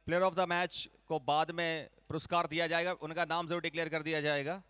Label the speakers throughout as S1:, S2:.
S1: Player of the match को बाद में पुरस्कार दिया जाएगा, उनका नाम जरूर डिक्लेयर कर दिया जाएगा।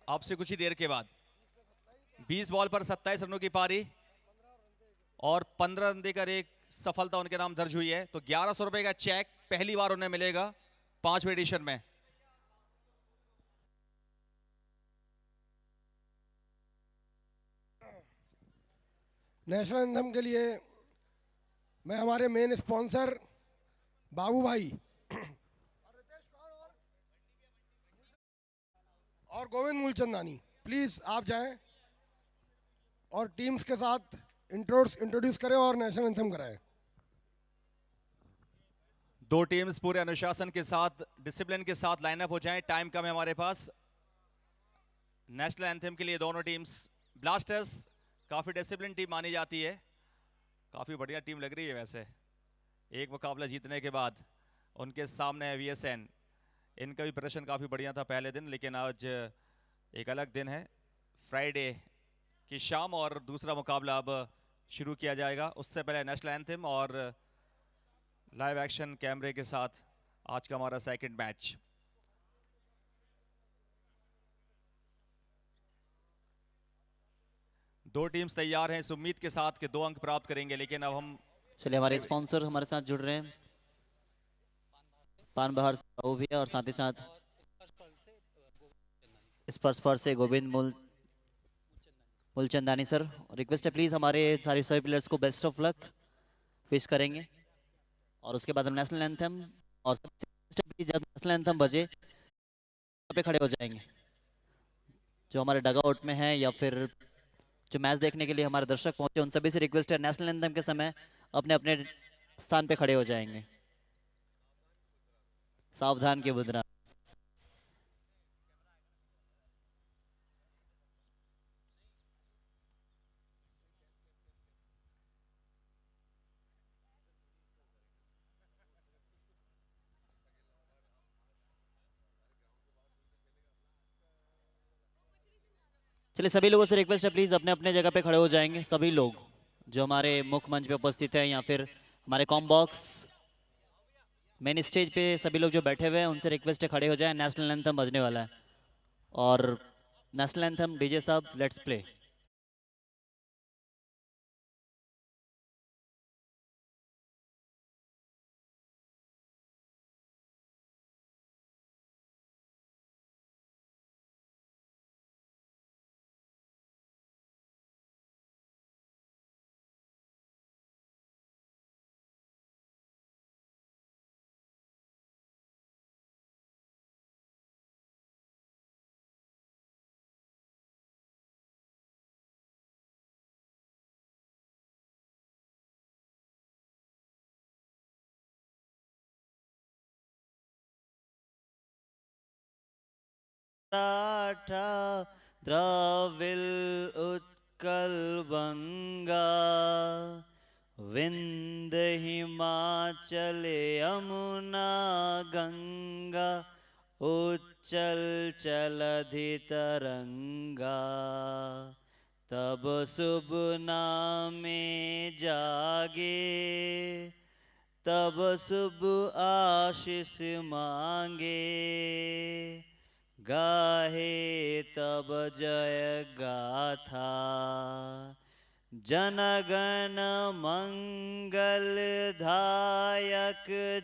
S1: आपसे कुछ ही देर के बाद 20 बॉल पर 27 रनों की पारी और 15 रन देकर एक सफलता उनके नाम दर्ज हुई है। तो 1100 रुपए का चेक पहली बार उन्हें मिलेगा 5वें एडिशन में।
S2: नेशनल एंथम के लिए मैं हमारे मेन स्पॉन्सर बाबू भाई और गोविंद मूलचंदानी, प्लीज आप जाएं और टीम्स के साथ इंट्रोड्यूस करें और नेशनल एंथम कराएं।
S1: दो टीम्स पूरे अनुशासन के साथ, डिसिप्लिन के साथ लाइनअप हो जाएं। टाइम कम है हमारे पास। नेशनल एंथम के लिए दोनों टीम्स, ब्लास्टर्स काफी डिसिप्लिन टीम मानी जाती है, काफी बढ़िया टीम लग रही है वैसे। एक मुकाबला जीतने के बाद उनके सामने है वीएसएन। इनका भी प्रदर्शन काफी बढ़िया था पहले दिन, लेकिन आज एक अलग दिन है, फ्राइडे की शाम, और दूसरा मुकाबला अब शुरू किया जाएगा। उससे पहले नेशनल एंथम और लाइव एक्शन कैमरे के साथ आज का हमारा सेकंड मैच। दो टीम्स तैयार हैं इस उम्मीद के साथ कि 2 अंक प्राप्त करेंगे, लेकिन अब हम
S3: चलिए हमारे स्पॉन्सर हमारे साथ जुड़ रहे हैं, पान बहार वो भी है और साथ ही साथ स्पर्श से गोविंद मूलचंदानी सर। रिक्वेस्ट है प्लीज हमारे सारे सभी प्लेयर्स को बेस्ट ऑफ लक विश करेंगे और उसके बाद हम नेशनल एंथम, और प्लीज जब नेशनल एंथम बजे पे खड़े हो जाएंगे। जो हमारे डगआउट में है या फिर जो मैच देखने के लिए हमारे दर्शक पहुंचे, उन सभी से रिक्वेस्ट है नेशनल एंथम के समय अपने अपने स्थान पे खड़े हो जाएंगे। सावधान के बुदरा। चलिए सभी लोगों से रिक्वेस्ट है प्लीज अपने अपने जगह पे खड़े हो जाएंगे। सभी लोग जो हमारे मुख्य मंच पे उपस्थित हैं या फिर हमारे कॉम बॉक्स मेन स्टेज पे सभी लोग जो बैठे हुए हैं, उनसे रिक्वेस्ट है खड़े हो जाएं। नेशनल एंथम बजने वाला है और नेशनल एंथम डीजे साहब लेट्स प्ले। द्रविल उत्कल बंगा, विंध हिमाचल यमुना गंगा, उच्चल चलधि तरंगा। तब शुभ नामे जागे, तब शुभ आशीष मांगे, गाहे तब जय गाथा। जनगण मंगलदायक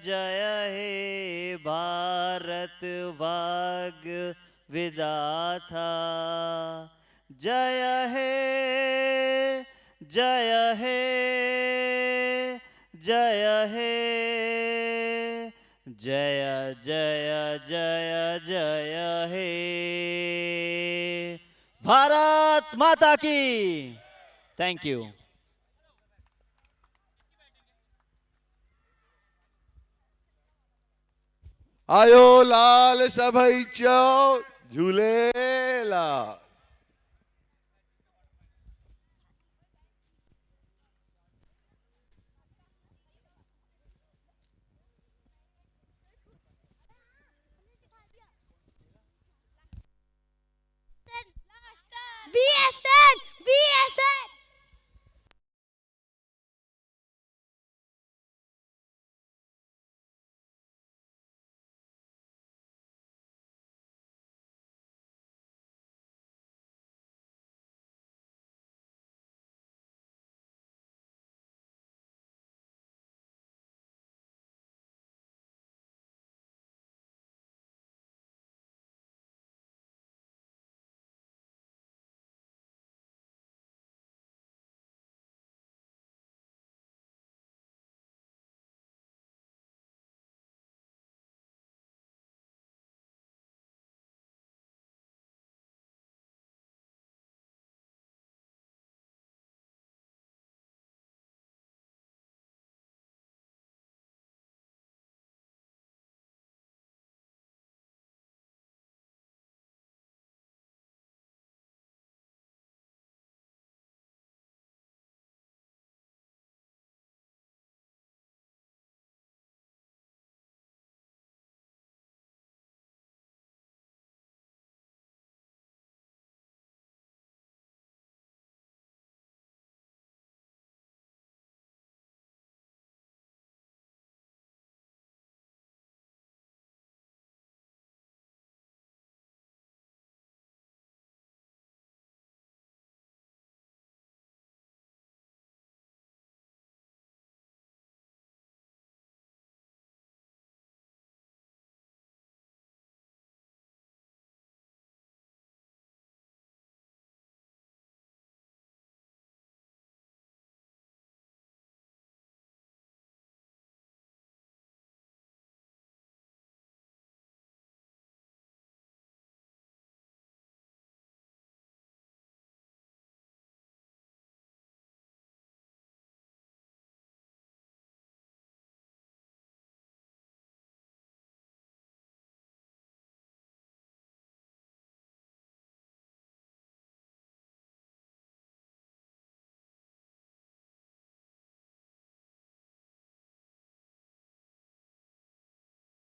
S3: जय हे भारत भाग्य विधाता। जय हे जय हे जय हे जय जय जय जय हे भारत माता की। Thank you.
S4: आयो लाल सभईचो झूलेलाल।
S5: VSN VSN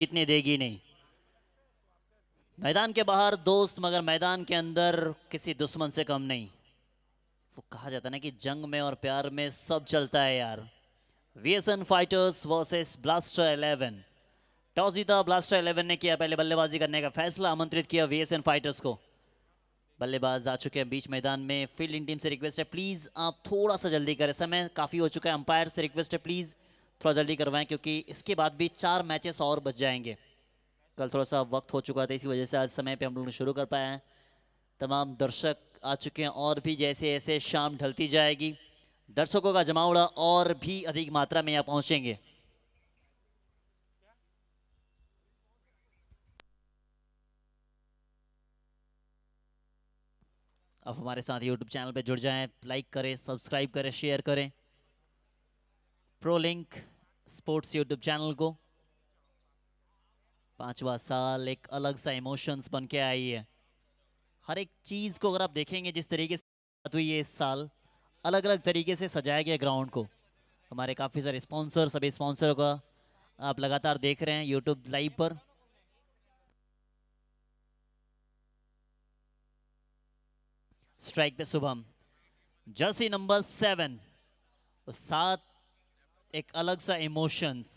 S3: कितने देगी नहीं। मैदान के बाहर दोस्त मगर मैदान के अंदर किसी दुश्मन से कम नहीं। वो कहा जाता है ना कि जंग में और प्यार में सब चलता है यार। VSN fighters versus blaster 11। Toss जीता ब्लास्टर 11 ने किया पहले बल्लेबाजी करने का फैसला, आमंत्रित किया VSN फाइटर्स को। बल्लेबाज आ चुके हैं बीच मैदान में। फील्डिंग टीम से रिक्वेस्ट है प्लीज आप थोड़ा सा जल्दी करें, समय काफी हो चुका है। अंपायर से रिक्वेस्ट है प्लीज थोड़ा जल्दी करवाएं क्योंकि इसके बाद भी 4 मैचेस और बच जाएंगे। कल थोड़ा सा वक्त हो चुका था, इसी वजह से आज समय पे हम लोग शुरू कर पाए हैं। तमाम दर्शक आ चुके हैं और भी जैसे जैसे शाम ढलती जाएगी दर्शकों का जमावड़ा और भी अधिक मात्रा में यहाँ पहुंचेंगे। अब हमारे साथ YouTube चैनल पे जुड़ जाएं, लाइक करें, सब्सक्राइब करें, शेयर करें pro link sports YouTube channel को। 5वां साल एक अलग सा इमोशंस बन के आई है। हर एक चीज को अगर आप देखेंगे जिस तरीके से बात हुई है इस साल, अलग अलग तरीके से सजाया गया ग्राउंड को। हमारे काफी सारे स्पॉन्सर, सभी स्पॉन्सरों का आप लगातार देख रहे हैं YouTube लाइव पर। स्ट्राइक पे शुभम, जर्सी नंबर 7, 7 एक अलग सा इमोशंस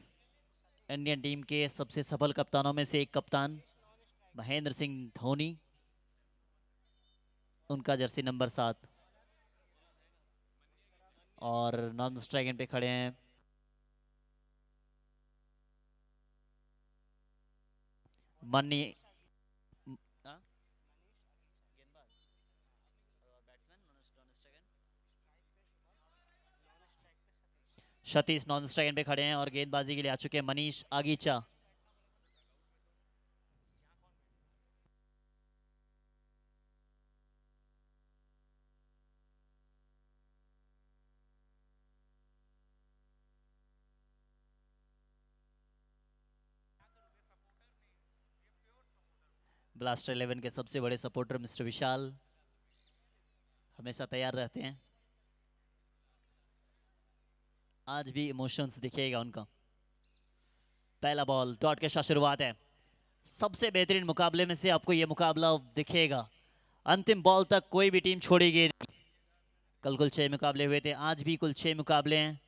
S3: इंडियन टीम के सबसे सफल कप्तानों में से एक कप्तान महेंद्र सिंह धोनी, उनका जर्सी नंबर 7 और नॉन स्ट्राइक एंड पे खड़े हैं money Satish non strike and पे खड़े हैं और गेंदबाजी के लिए आ चुके हैं मनीष आगीचा। ब्लास्टर 11 के सबसे बड़े सपोर्टर मिस्टर विशाल हमेशा तैयार रहते हैं। आज भी इमोशंस दिखेगा उनका। पहला बॉल डॉट के साथ शुरुआत है। सबसे बेहतरीन मुकाबले में से आपको यह मुकाबला दिखेगा। अंतिम बॉल तक कोई भी टीम छोड़ेगी नहीं। कल कुल 6 मुकाबले हुए थे, आज भी कुल 6 मुकाबले हैं।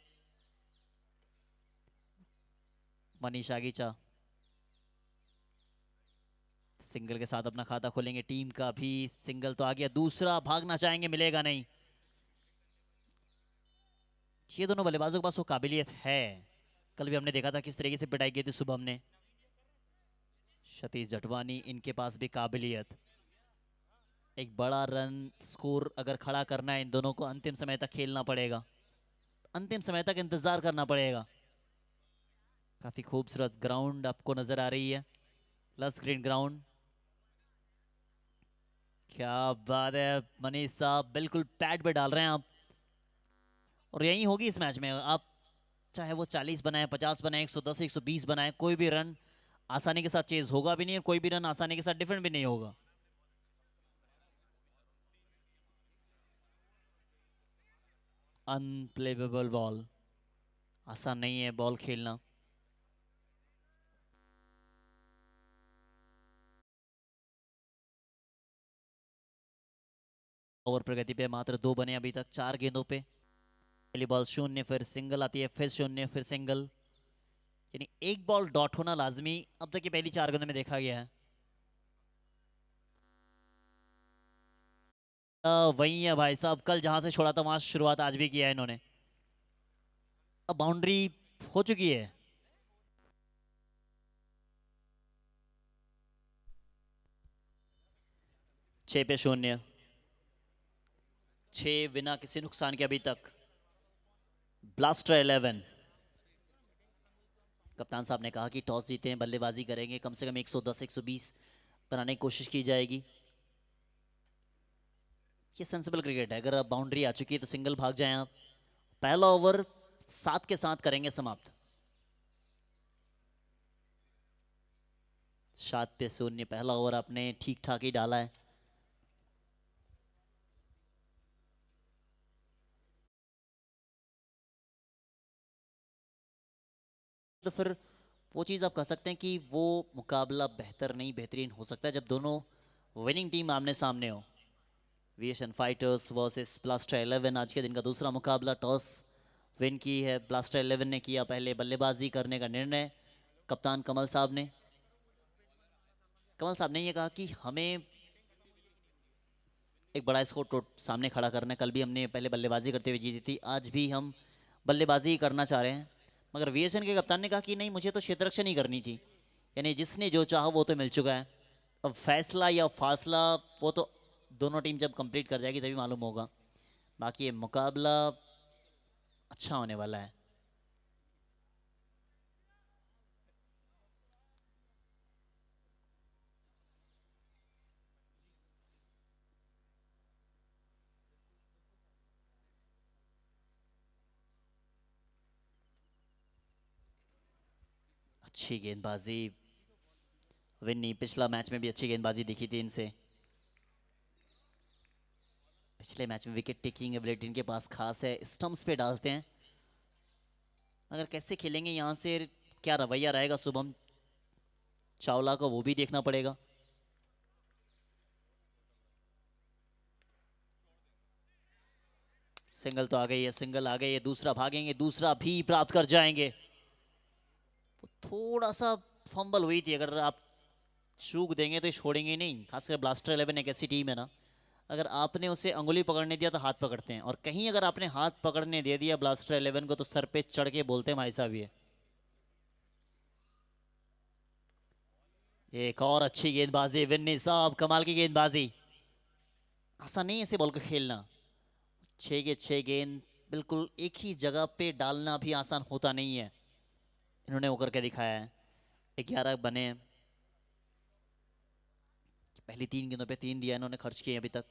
S3: मनीष आगीचा सिंगल के साथ अपना खाता खोलेंगे। टीम का भी सिंगल तो आ गया, दूसरा भागना चाहेंगे, मिलेगा नहीं। ये दोनों बल्लेबाजों के पास वो काबिलियत है। कल भी हमने देखा था किस तरीके से पिटाई की थी शुभम ने। सतीश जटवानी, इनके पास भी काबिलियत। एक बड़ा रन स्कोर अगर खड़ा करना है इन दोनों को अंतिम समय तक खेलना पड़ेगा, अंतिम समय तक इंतजार करना पड़ेगा। काफी खूबसूरत ग्राउंड आपको नजर आ रही है, लस ग्रीन ग्राउंड। क्या बात है मनीष साहब, बिल्कुल पैड पे डाल रहे हैं आप। और यही होगी इस मैच में। आप चाहे वो 40 बनाए, 50 बनाए, 110, 120 बनाए, कोई भी रन आसानी के साथ चेज होगा भी नहीं और कोई भी रन आसानी के साथ डिफेंड भी नहीं होगा। अनप्लेबल बॉल, आसान नहीं है बॉल खेलना। ओवर प्रगति पे मात्र 2 बने अभी तक 4 गेंदों पे। पहली बॉल शून्य, फिर सिंगल आती है, फिर शून्य, फिर सिंगल, यानी एक बॉल डॉट होना लाजमी अब तक की पहली 4 गेंदों में देखा गया है। वही है भाई साहब, कल जहां से छोड़ा था वहां शुरुआत आज भी किया है इन्होंने। अब बाउंड्री हो चुकी है। छह पे शून्य, 6 बिना किसी नुकसान के अभी तक। ब्लास्टर 11, कप्तान साहब ने कहा कि टॉस जीते हैं, बल्लेबाजी करेंगे, कम से कम 110 120 बनाने की कोशिश की जाएगी। ये सेंसिबल क्रिकेट है। अगर अब बाउंड्री आ चुकी है तो सिंगल भाग जाएं आप। पहला ओवर 7 के साथ करेंगे समाप्त। 7 पे शून्य, पहला ओवर आपने ठीक ठाक ही डाला है। तो फिर वो चीज़ आप कह सकते हैं कि वो मुकाबला बेहतर नहीं बेहतरीन हो सकता है जब दोनों विनिंग टीम आमने सामने हो। वीएसएन फाइटर्स वर्सेस ब्लास्टर 11, आज के दिन का दूसरा मुकाबला। टॉस विन की है ब्लास्टर 11 ने, किया पहले बल्लेबाजी करने का निर्णय कप्तान कमल साहब ने। कमल साहब ने ये कहा कि हमें एक बड़ा स्कोर तो सामने खड़ा करना है। कल भी हमने पहले बल्लेबाजी करते हुए जीती थी, आज भी हम बल्लेबाजी ही करना चाह रहे हैं। मगर वीएसएन के कप्तान ने कहा कि नहीं, मुझे तो क्षेत्ररक्षण ही करनी थी। यानी जिसने जो चाहा वो तो मिल चुका है, अब फैसला या फासला वो तो दोनों टीम जब कंप्लीट कर जाएगी तभी मालूम होगा। बाकी ये मुकाबला अच्छा होने वाला है। अच्छी गेंदबाजी विन्नी, पिछला मैच में भी अच्छी गेंदबाजी दिखी थी इनसे। पिछले मैच में विकेट टेकिंग एबिलिटी इनके पास खास है, स्टंप्स पे डालते हैं। अगर कैसे खेलेंगे यहाँ से, क्या रवैया रहेगा शुभम चावला का, वो भी देखना पड़ेगा। सिंगल तो आ गई है, सिंगल आ गई है, दूसरा भागेंगे, दूसरा भी प्राप्त कर जाएंगे। तो थोड़ा सा फंबल हुई थी, अगर आप चूक देंगे तो छोड़ेंगे नहीं। खासकर ब्लास्टर 11 एक ऐसी टीम है ना, अगर आपने उसे अंगुली पकड़ने दिया तो हाथ पकड़ते हैं, और कहीं अगर आपने हाथ पकड़ने दे दिया ब्लास्टर 11 को तो सर पे चढ़ के बोलते हैं भाई साहब ये। एक और अच्छी गेंदबाजी विन्नी साहब, कमाल की गेंदबाजी। आसान नहीं ऐसे बॉल को खेलना, 6 के 6 गेंद बिल्कुल एक ही जगह पे डालना भी आसान होता नहीं है। इन्होंने वो करके दिखाया है। 11 बने, पहली 3 गेंदों पे 3 दिया इन्होंने खर्च किए अभी तक।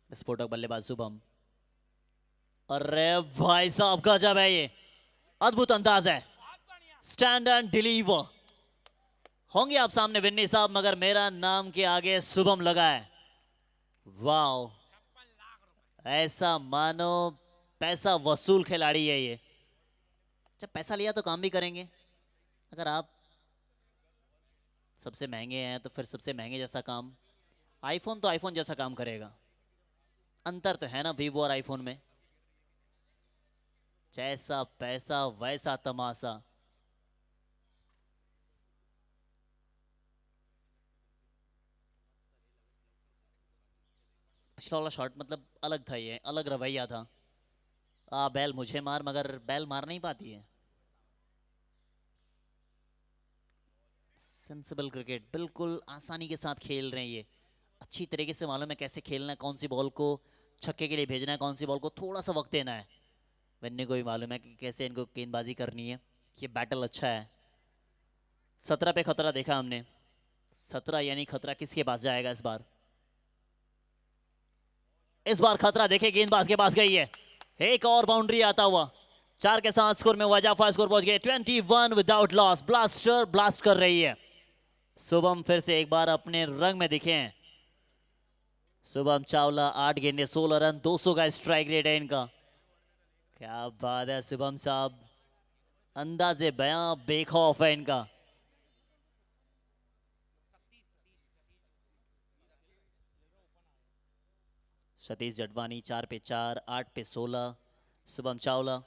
S3: विस्फोटक बल्लेबाज शुभम, अरे भाई साहब गजब है ये, अद्भुत अंदाज है, स्टैंड एंड डिलीवर। होंगे आप सामने विन्नी साहब, मगर मेरा नाम के आगे शुभम लगा है। वाओ, ऐसा मानो पैसा वसूल खिलाड़ी है ये। जब पैसा लिया तो काम भी करेंगे। अगर आप सबसे महंगे हैं तो फिर सबसे महंगे जैसा काम, आईफोन तो आईफोन जैसा काम करेगा। अंतर तो है ना वीवो और आईफोन में, जैसा पैसा वैसा तमाशा। पिछला वाला शॉट मतलब अलग था, ये अलग रवैया था। बैल मुझे मार, मगर बैल मार नहीं पाती है। सेंसिबल क्रिकेट, बिल्कुल आसानी के साथ खेल रहे हैं ये। अच्छी तरीके से मालूम है कैसे खेलना है, कौन सी बॉल को छक्के के लिए भेजना है, कौन सी बॉल को थोड़ा सा वक्त देना है। वन्ने को भी मालूम है कि कैसे इनको गेंदबाजी करनी है। ये बैटल अच्छा है। 17 पे खतरा देखा हमने, 17 यानी खतरा किसके पास जाएगा इस बार? इस बार खतरा देखे गेंदबाज के पास गई है। एक और बाउंड्री आता हुआ, 4 के साथ स्कोर में वजाफा स्कोर पहुंच गए 21 विदाउट लॉस। ब्लास्टर ब्लास्ट कर रही है। शुभम फिर से एक बार अपने रंग में दिखे हैं। शुभम चावला 8 गेंदे 16 रन, 200 का स्ट्राइक रेट है इनका। क्या बात है शुभम साहब, अंदाजे बयां बेखौफ है इनका। सतीश जटवानी 4 पे 4, 8 पे 16। शुभम चावला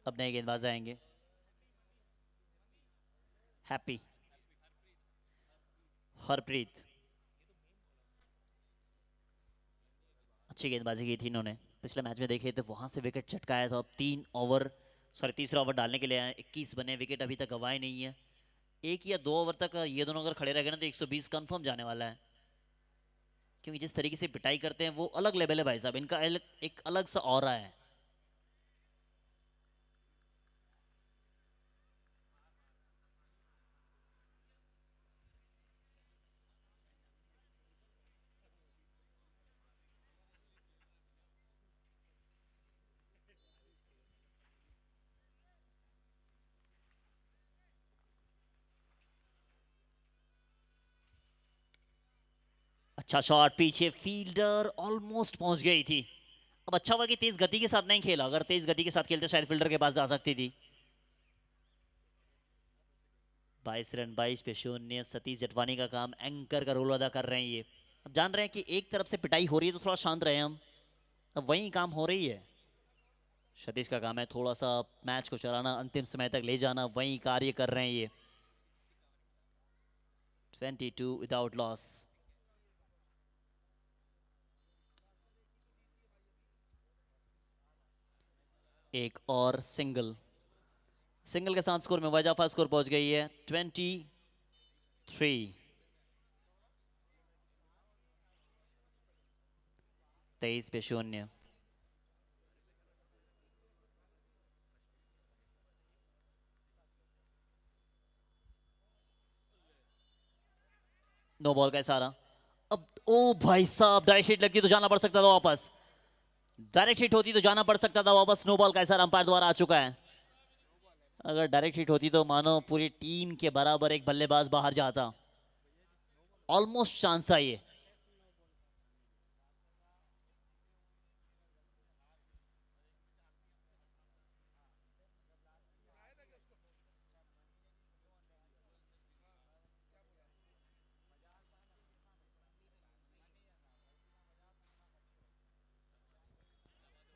S3: अब नए गेंदबाज आएंगे। हैप्पी, हरप्रीत, अच्छी गेंदबाजी की थी इन्होंने। पिछले मैच में देखे तो वहां से विकेट चटकाया था। अब 3 ओवर, सॉरी तीसरा ओवर डालने के लिए आए, 21 बने, विकेट अभी तक गंवाए नहीं है। 1 या 2 ओवर तक ये दोनों अगर खड़े रह गए ना तो 120 कंफर्म जाने वाला है। क्योंकि जिस तरीके से पिटाई करते हैं वो अलग लेवल है भाई साहब, इनका एक अलग सा ऑरा है। अच्छा शॉट, पीछे फील्डर ऑलमोस्ट पहुंच गई थी। अब अच्छा हुआ कि तेज गति के साथ नहीं खेला, अगर तेज गति के साथ खेलते शायद फील्डर के पास जा सकती थी। 22 रन 22 पे 0। सतीश जटवानी का काम एंकर का रोल अदा कर रहे हैं ये। अब जान रहे हैं कि एक तरफ से पिटाई हो रही है तो थोड़ा शांत रहे हम, अब वही काम हो रही है। सतीश का काम है थोड़ा सा मैच को चलाना, अंतिम समय तक ले जाना, वही कार्य कर रहे हैं ये। 22 विदाउट लॉस। एक और सिंगल, सिंगल के साथ स्कोर में वजाफा स्कोर पहुंच गई है 23। 23 पे 0। नो बॉल का इशारा। अब ओ भाई साहब, डायरेक्ट हिट लगती तो जाना पड़ सकता था वापस, डायरेक्ट हिट होती तो जाना पड़ सकता था वापस। नो बॉल का इशारा अंपायर द्वारा आ चुका है। अगर डायरेक्ट हिट होती तो मानो पूरी टीम के बराबर एक बल्लेबाज बाहर जाता। ऑलमोस्ट चांस था ये।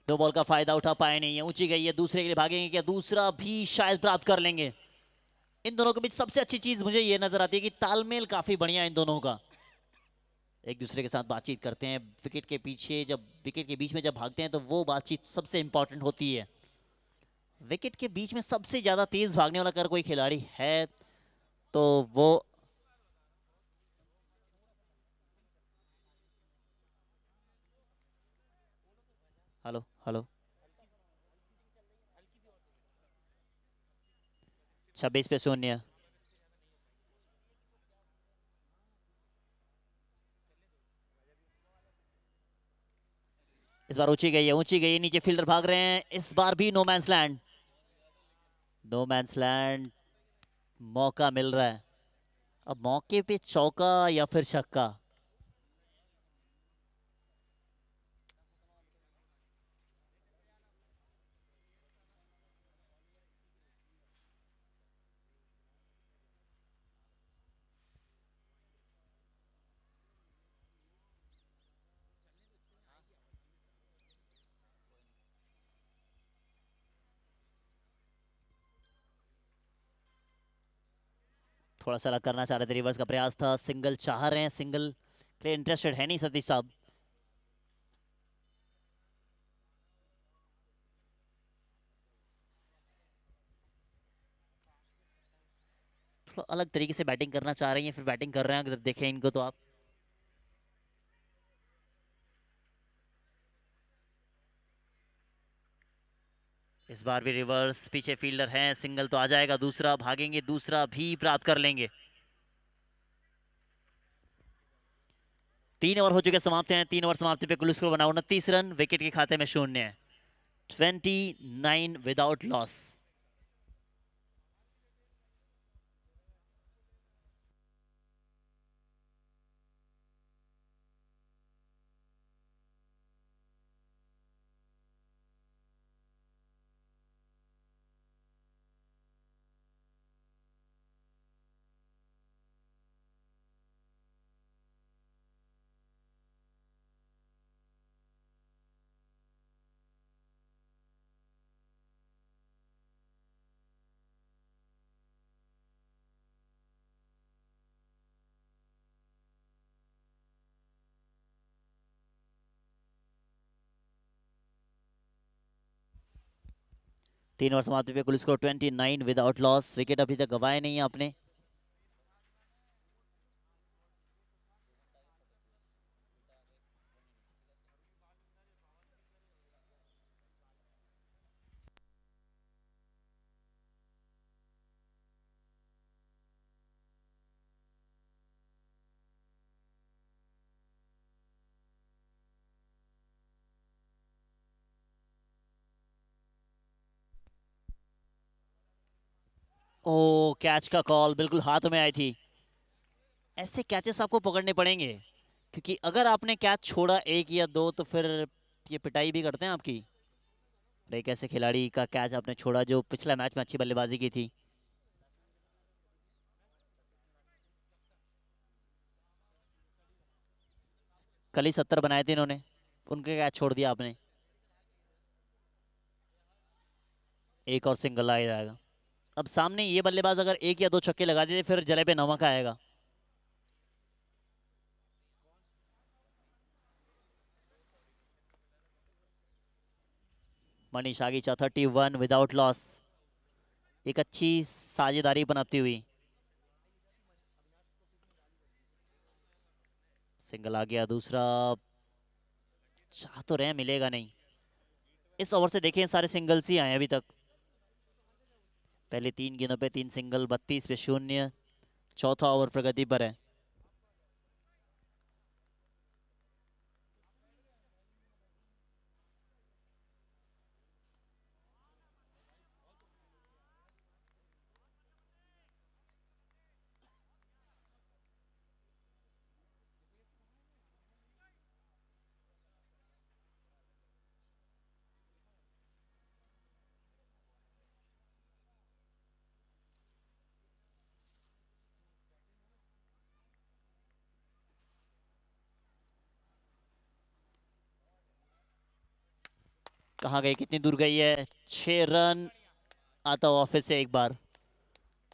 S3: दो बॉल का फायदा उठा पाए नहीं है, ऊंची गई है, दूसरे के लिए भागेंगे क्या? दूसरा भी शायद प्राप्त कर लेंगे। इन दोनों के बीच सबसे अच्छी चीज मुझे ये नजर आती है कि तालमेल काफी बढ़िया है इन दोनों का। एक दूसरे के साथ बातचीत करते हैं विकेट के पीछे, जब विकेट के बीच में जब भागते हैं तो वो बातचीत सबसे इंपॉर्टेंट होती है। विकेट के बीच में सबसे ज्यादा तेज भागने वाला अगर कोई खिलाड़ी है तो वो हेलो हेलो 26 पे 0। इस बार ऊंची गई है, ऊंची गई है, नीचे फील्डर भाग रहे हैं, इस बार भी no man's land. No man's land, मौका मिल रहा है। अब मौके पे चौका या फिर छक्का। थोड़ा सा अलग करना चाह रहे थे, रिवर्स का प्रयास था, सिंगल चाह रहे हैं, सिंगल के इंटरेस्टेड है नहीं सतीश साहब। थोड़ा अलग तरीके से बैटिंग करना चाह रही हैं, फिर बैटिंग कर रहे हैं, अगर देखें इनको तो आप। इस बार भी रिवर्स, पीछे फील्डर हैं, सिंगल तो आ जाएगा, दूसरा भागेंगे, दूसरा भी प्राप्त कर लेंगे। 3 ओवर हो चुके समाप्त हैं, 3 ओवर समाप्ति पे कुल स्कोर बना 29 रन, विकेट के खाते में 0 है। 29 विदाउट लॉस। तीन ओवर समाप्ति पे कुल स्कोर 29 विदाउट लॉस, विकेट अभी तक गंवाए नहीं है आपने। ओ, कैच का कॉल बिल्कुल हाथ में आई थी। ऐसे कैचेस आपको पकड़ने पड़ेंगे, क्योंकि अगर आपने कैच छोड़ा एक या दो तो फिर ये पिटाई भी करते हैं आपकी। और एक ऐसे खिलाड़ी का कैच आपने छोड़ा जो पिछला मैच में अच्छी बल्लेबाजी की थी। कल ही 70 बनाए थे इन्होंने, उनके कैच छोड़ दिया आपने। एक और सिंगल आ जाएगा। अब सामने ये बल्लेबाज अगर एक या दो छक्के लगा देते फिर जले पे नमक आएगा। मनीष आगीचा 31 विदाउट लॉस, एक अच्छी साझेदारी बनाती हुई। सिंगल आ गया, दूसरा चाह तो रहे, मिलेगा नहीं। इस ओवर से देखें सारे सिंगल्स ही आए अभी तक। पहले 3 गेंदों पे 3 सिंगल, 32 पे 0। चौथा ओवर प्रगति पर है। कहाँ गई, कितनी दूर गई है? 6 रन। आता हुआ ऑफिस से एक बार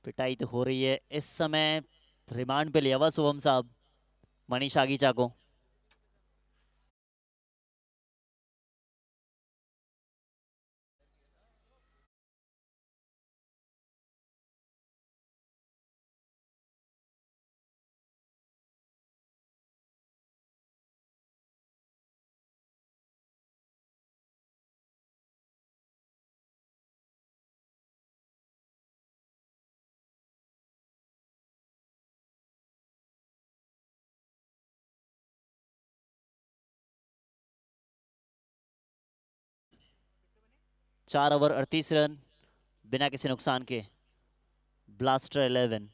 S3: पिटाई तो हो रही है इस समय। रिमांड पे लिया हुआ शुभम साहब मनीष आगीचा को। चार ओवर 38 रन बिना किसी नुकसान के। ब्लास्टर 11।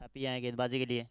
S3: हैप्पी हैं गेंदबाजी के लिए।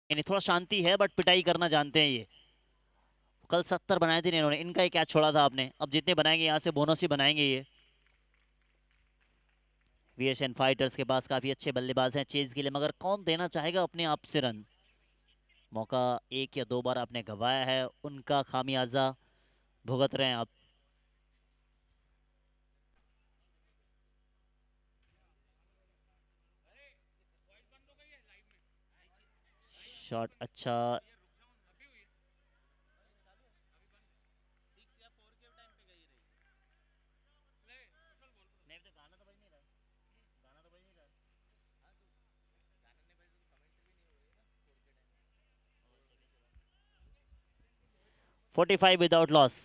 S3: इन्हें थोड़ा शांति है बट पिटाई करना जानते हैं ये। कल 70 बनाए थे इन्होंने, इनका ही क्या छोड़ा था आपने। अब जितने बनाएंगे यहाँ से बोनस ही बनाएंगे ये। वीएसएन फाइटर्स के पास काफी अच्छे बल्लेबाज हैं चेज के लिए, मगर कौन देना चाहेगा अपने आप से रन। मौका एक या दो बार आपने गंवाया है, उनका खामियाजा भुगत रहे हैं आप। शॉट अच्छा। नहीं तो गाना तो बज नहीं रहा, गाना तो बज नहीं रहा। 45 विदाउट लॉस।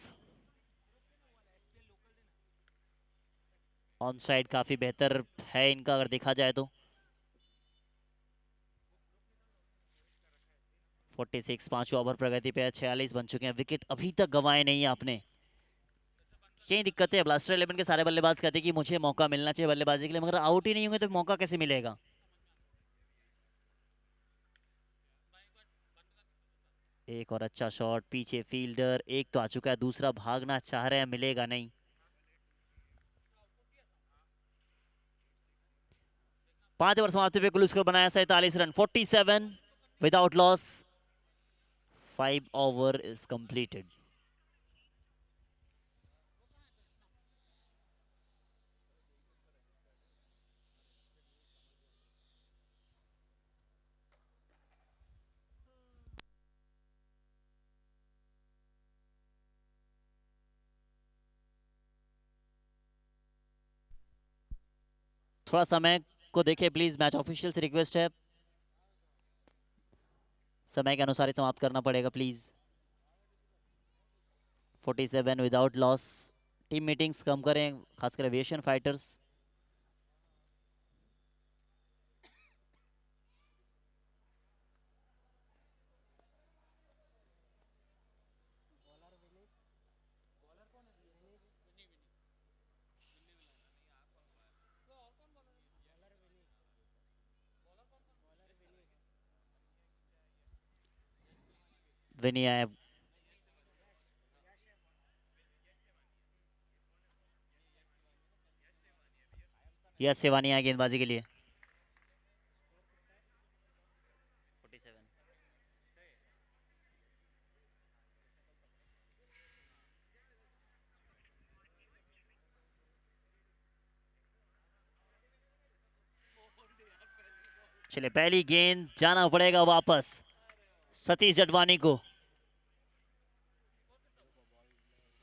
S3: ऑन साइड काफी बेहतर है इनका अगर देखा जाए तो। 46 पांचवा ओवर प्रगति पे है, 46 बन चुके हैं, विकेट अभी तक गंवाए नहीं आपने। यही दिक्कत है, ब्लास्टर 11 के सारे बल्लेबाज कहते हैं कि मुझे मौका मिलना चाहिए बल्लेबाजी के लिए, मगर आउट ही नहीं होंगे तो मौका कैसे मिलेगा। एक और अच्छा शॉट, पीछे फील्डर, एक तो आ चुका है, दूसरा भागना चाह रहे हैं, मिलेगा नहीं। पांच ओवर समाप्ति पे कुल स्कोर बनाया 47 run, 47 without loss, 5 over is completed. थोड़ा समय को देखें प्लीज, मैच ऑफिशियल से रिक्वेस्ट है, समय के अनुसार ही समाप्त करना पड़ेगा please. 47 without loss. Team meetings कम करें, खासकर एविएशन फाइटर्स। विनी आए, यस सेवानी आए गेंदबाजी के लिए। 47 चले, पहली गेंद, जाना पड़ेगा वापस सतीश जटवानी को।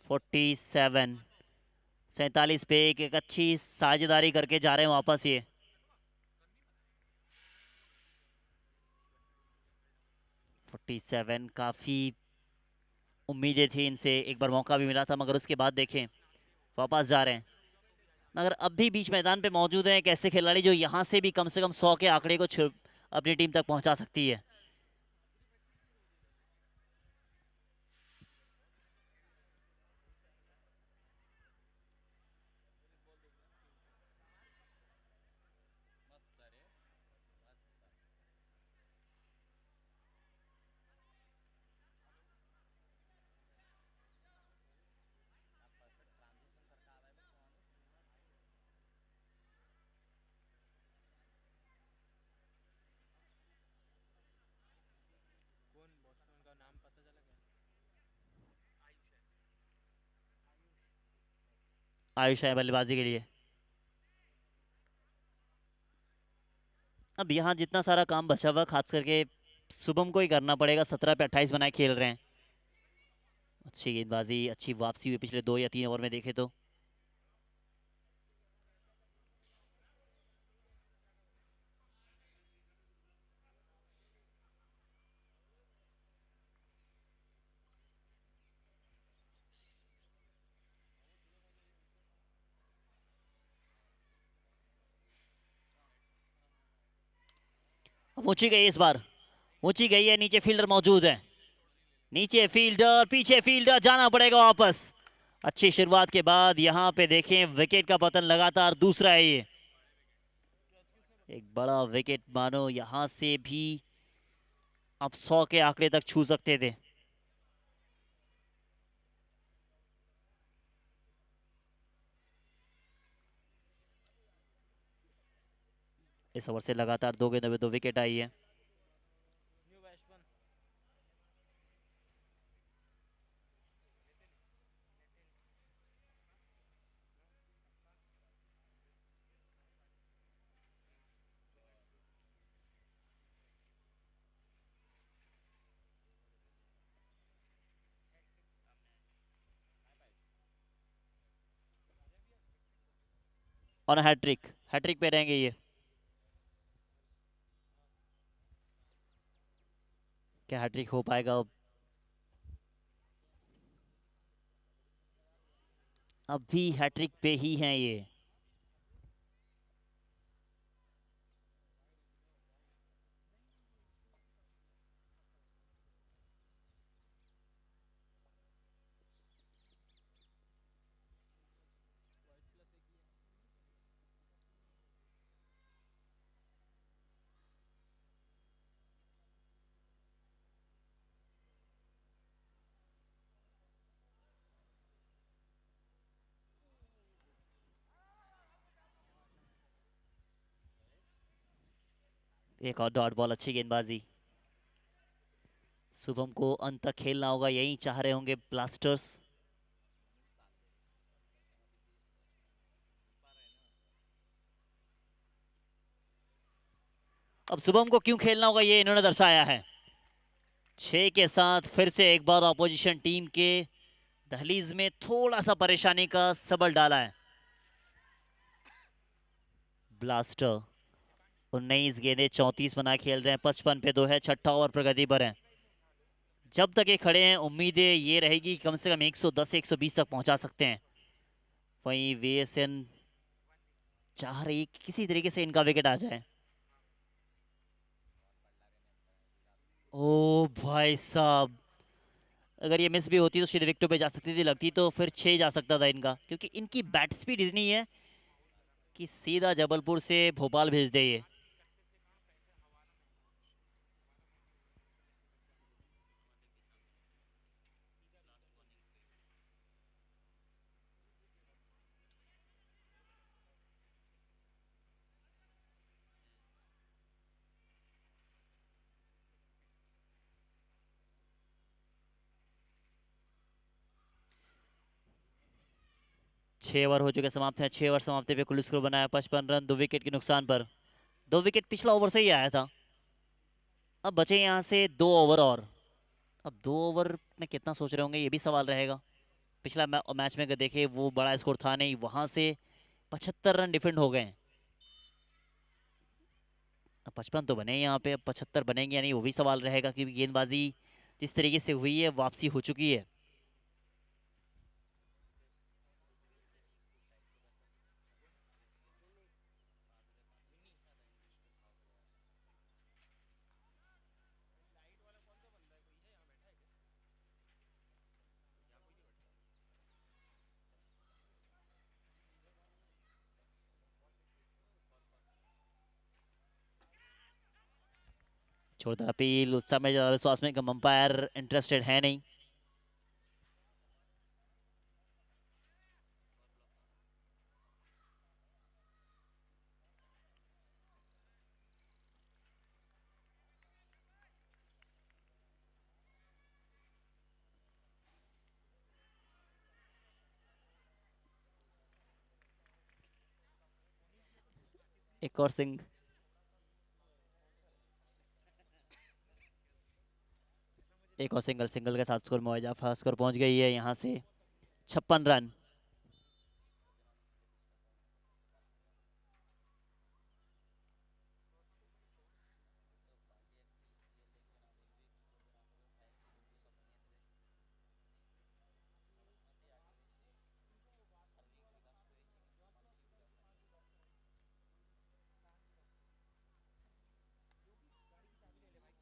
S3: 47 47 पे एक अच्छी साझेदारी करके जा रहे हैं वापस ये। 47 काफी उम्मीदें थी इनसे, एक बार मौका भी मिला था, मगर उसके बाद देखें वापस जा रहे हैं, मगर अब भी बीच मैदान पे मौजूद हैं एक ऐसे खिलाड़ी जो यहां से भी कम से कम 100 के आंकड़े को अपनी टीम तक पहुंचा सकती है। आयुष है बल्लेबाजी के लिए। अब यहाँ जितना सारा काम बचा हुआ, खास करके शुभम को ही करना पड़ेगा, 17 पे 28 बनाए खेल रहे हैं। अच्छी गेंदबाजी, अच्छी वापसी हुई पिछले 2 या 3 ओवर में देखे तो। ऊंची गई इस बार, ऊंची गई है, नीचे फील्डर मौजूद है, नीचे फील्डर, पीछे फील्डर, जाना पड़ेगा वापस। अच्छी शुरुआत के बाद यहाँ पे देखें विकेट का पतन लगातार दूसरा है ये, एक बड़ा विकेट मानो यहां से भी आप 100 के आंकड़े तक छू सकते थे। इस ओवर से लगातार 2 गेंदों में 2 विकेट आई है। और हैट्रिक, हैट्रिक पे रहेंगे ये, क्या हैट्रिक हो पाएगा अब? अभी हैट्रिक पे ही हैं ये। एक और डॉट बॉल, अच्छी गेंदबाजी। शुभम को अंत तक खेलना होगा, यही चाह रहे होंगे ब्लास्टर्स। अब शुभम को क्यों खेलना होगा ये इन्होंने दर्शाया है। 6 के साथ फिर से एक बार ऑपोजिशन टीम के दहलीज में थोड़ा सा परेशानी का सबल डाला है ब्लास्टर। 19 गेंदें 34 बना खेल रहे हैं, 55 पे 2 है, छठा ओवर प्रगति पर है। जब तक ये खड़े हैं उम्मीदें ये रहेगी कि कम से कम 110 120 तक पहुंचा सकते हैं। वहीं वीएसएन चाह रही कि किसी तरीके से इनका विकेट आ जाए। ओ भाई साहब, अगर ये मिस भी होती तो सीधे विकेटों पे जा सकती थी, लगती तो फिर 6 जा सकता था इनका, क्योंकि इनकी बैट स्पीड इतनी है कि सीधा जबलपुर से भोपाल भेज दे ये। छह ओवर हो चुके समाप्त हैं। 6 ओवर समाप्ति पे कुल स्कोर बनाया 55 रन, 2 विकेट के नुकसान पर। 2 विकेट पिछला ओवर से ही आया था। अब बचे यहाँ से 2 ओवर और। अब 2 ओवर में कितना सोच रहे होंगे ये भी सवाल रहेगा। पिछला मैच में अगर देखे वो बड़ा स्कोर था नहीं, वहां से 75 रन डिफेंड हो गए। अब 55 तो बने यहाँ पे, अब 75 बनेंगे या नहीं वो भी सवाल रहेगा, क्योंकि गेंदबाजी जिस तरीके से हुई है वापसी हो चुकी है। छोड़ता अपील, उस समय विश्वास में अंपायर इंटरेस्टेड है नहीं। एक और सिंगल, सिंगल के साथ स्कोर में इजाफा, स्कोर पहुंच गई है यहाँ से 56 रन।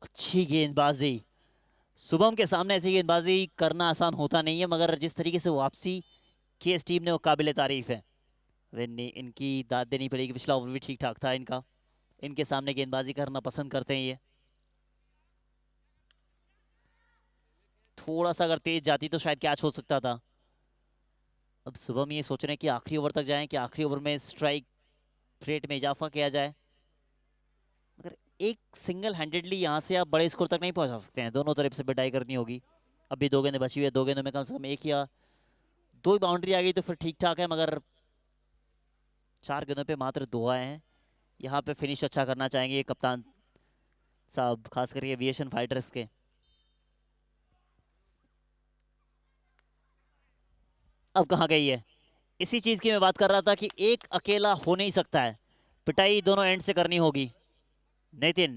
S3: अच्छी गेंदबाजी, शुभम के सामने ऐसी गेंदबाजी करना आसान होता नहीं है, मगर जिस तरीके से वापसी की इस टीम ने वो काबिले तारीफ है। इनकी दाद देनी पड़ेगी, पिछला ओवर भी ठीक ठाक था इनका। इनके सामने गेंदबाजी करना पसंद करते हैं ये। थोड़ा सा अगर तेज जाती तो शायद कैच हो सकता था। अब शुभम ये सोच रहे हैं कि आखिरी ओवर तक जाएं, कि आखिरी ओवर में स्ट्राइक रेट में इजाफा किया जाए, मगर एक सिंगल हैंडेडली यहाँ से आप बड़े स्कोर तक नहीं पहुंचा सकते हैं, दोनों तरफ से पिटाई करनी होगी। अभी 2 गेंदें बची हुई है, 2 गेंदों में कम से कम 1 या 2 बाउंड्री आ गई तो फिर ठीक ठाक है, मगर 4 गेंदों पे मात्र 2 आए हैं। यहाँ पे फिनिश अच्छा करना चाहेंगे कप्तान साहब, खास करके एविएशन फाइटर्स के। अब कहाँ गई है, इसी चीज की मैं बात कर रहा था कि एक अकेला हो नहीं सकता है, पिटाई दोनों एंड से करनी होगी। नितिन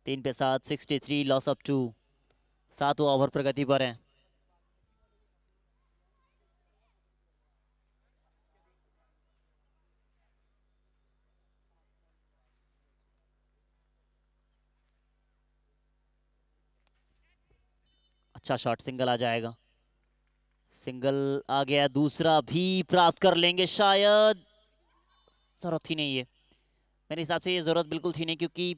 S3: 3 पे 7, 63, लॉस ऑफ 2, 7 ओवर प्रगति पर है। अच्छा शॉट, सिंगल आ जाएगा, सिंगल आ गया, दूसरा भी प्राप्त कर लेंगे शायद। जरूरत ही नहीं है, मेरे हिसाब से ये जरूरत बिल्कुल थी नहीं, क्योंकि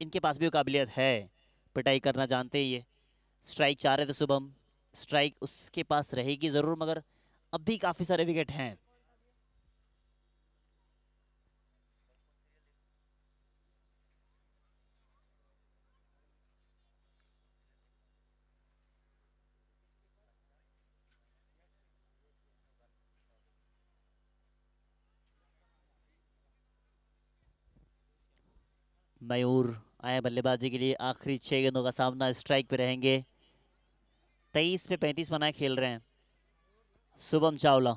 S3: इनके पास भी वो काबिलियत है, पिटाई करना जानते ही है। स्ट्राइक चाह रहे थे शुभम, स्ट्राइक उसके पास रहेगी जरूर, मगर अब भी काफी सारे विकेट हैं। मयूर आए बल्लेबाजी के लिए। आखिरी 6 गेंदों का सामना, स्ट्राइक पे रहेंगे। 23 पे 35 बनाए खेल रहे हैं शुभम चावला।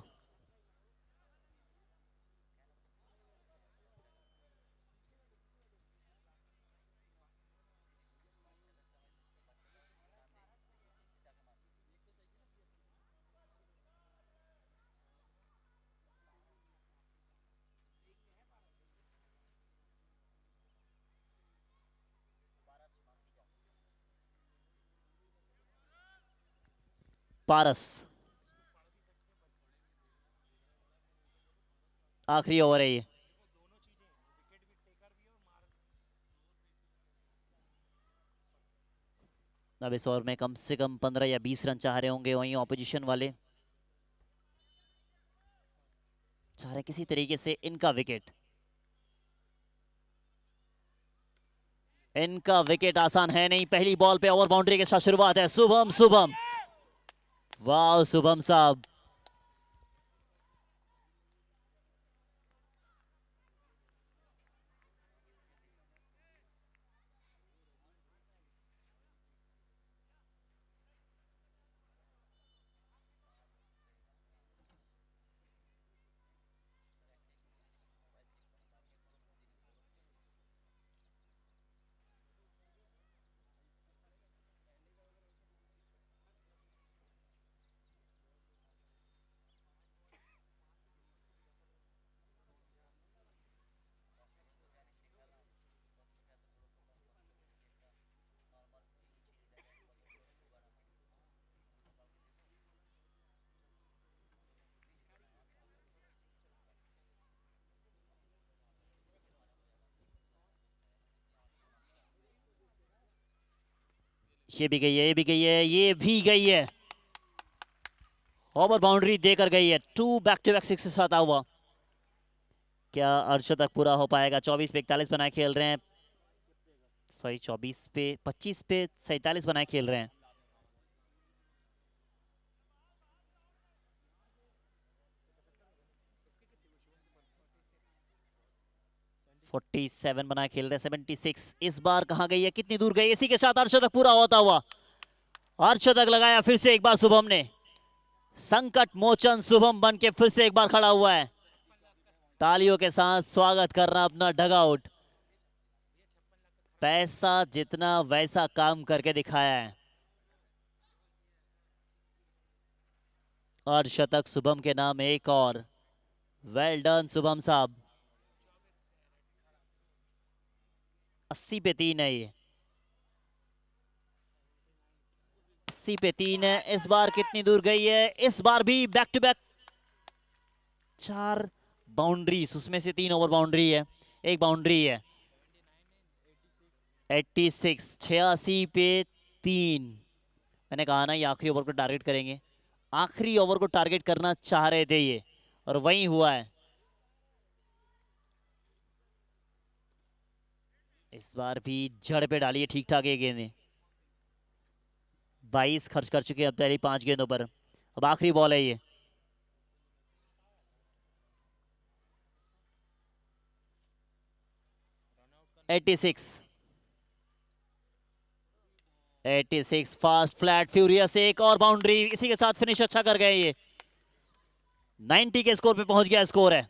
S3: पारस, आखिरी ओवर है ये। अब इस ओवर में कम से कम 15 या 20 रन चाह रहे होंगे वहीं ऑपोजिशन वाले। चाह रहे किसी तरीके से इनका विकेट। इनका विकेट आसान है नहीं। पहली बॉल पे ओवर बाउंड्री के साथ शुरुआत है। शुभम, शुभम, वाह शुभम साहब। ये भी गई है, ये भी गई है, ये भी गई है। ओवर बाउंड्री देकर गई है। 2 बैक टू बैक सिक्स के साथ हुआ। क्या अर्शतक पूरा हो पाएगा? 24 पे 41 बनाए खेल रहे हैं। सॉरी, 24 पे 25 पे 47 बनाए खेल रहे हैं। फोर्टी 47 बनाए खेल रहे हैं। 76 इस बार कहां गई है, कितनी दूर गई? इसी के साथ अर्शतक पूरा होता हुआ। अर्शतक लगाया फिर से एक बार शुभम ने। संकट मोचन शुभम बन के फिर से एक बार खड़ा हुआ है। तालियों के साथ स्वागत करना अपना डगआउट। पैसा जितना वैसा काम करके दिखाया है। और शतक शुभम के नाम एक और। वेल डन शुभम साहब। 80 पे 3 है ये। 80 पे 3 है। इस बार कितनी दूर गई है? इस बार भी बैक टू बैक 4 बाउंड्रीज, उसमें से 3 ओवर बाउंड्री है, एक बाउंड्री है। 86 86 पे 3। मैंने कहा ना ये आखिरी ओवर को टारगेट करेंगे। आखिरी ओवर को टारगेट करना चाह रहे थे ये, और वही हुआ है। इस बार भी जड़ पे डाली है ठीक ठाक ये गेंदें। 22 खर्च कर चुके हैं अब पहली 5 गेंदों पर। अब आखिरी बॉल है ये। Eighty six fast flat furious, एक और बाउंड्री। इसी के साथ फिनिश अच्छा कर गए ये। 90 के स्कोर पे पहुंच गया स्कोर है।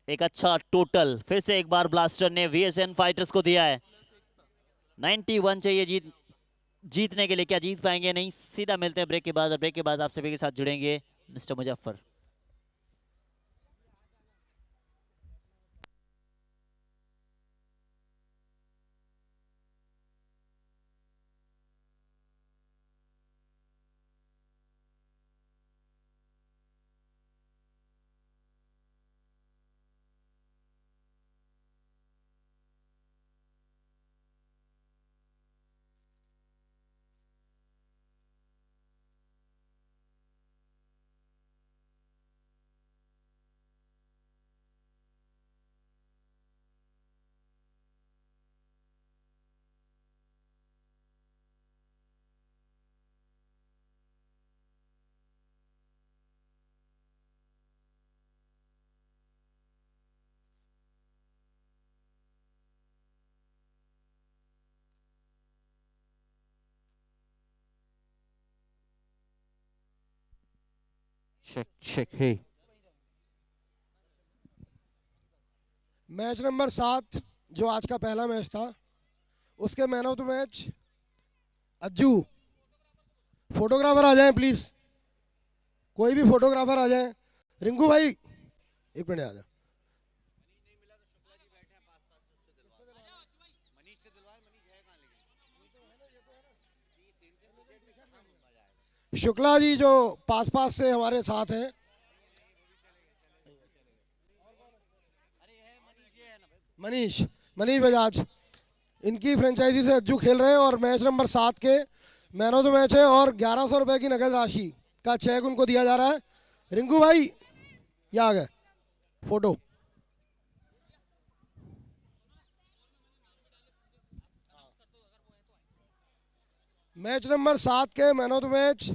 S3: एक अच्छा टोटल फिर से एक बार ब्लास्टर ने वीएसएन फाइटर्स को दिया है। 91 चाहिए जीतने के लिए। क्या जीत पाएंगे? नहीं। सीधा मिलते हैं ब्रेक के बाद, और ब्रेक के बाद आप सभी के साथ जुड़ेंगे mister Muzaffar.
S6: check. Hey.
S2: Match number 7 जो आज का पहला मैच था, उसके man of the match Ajju. Photographer आ जाएं प्लीज, कोई भी फोटोग्राफर आ जाए। रिंकू भाई एक मिनट आ जाए। शुक्ला जी जो पास पास से हमारे साथ हैं, मनीष मनीष बजाज, इनकी फ्रेंचाइजी से अज्जू खेल रहे हैं और मैच नंबर 7 के मैन ऑफ द मैच है और 1100 रुपए की नगद राशि का चेक उनको दिया जा रहा है। रिंकू भाई ये आ गए फोटो। मैच नंबर 7 के man of the match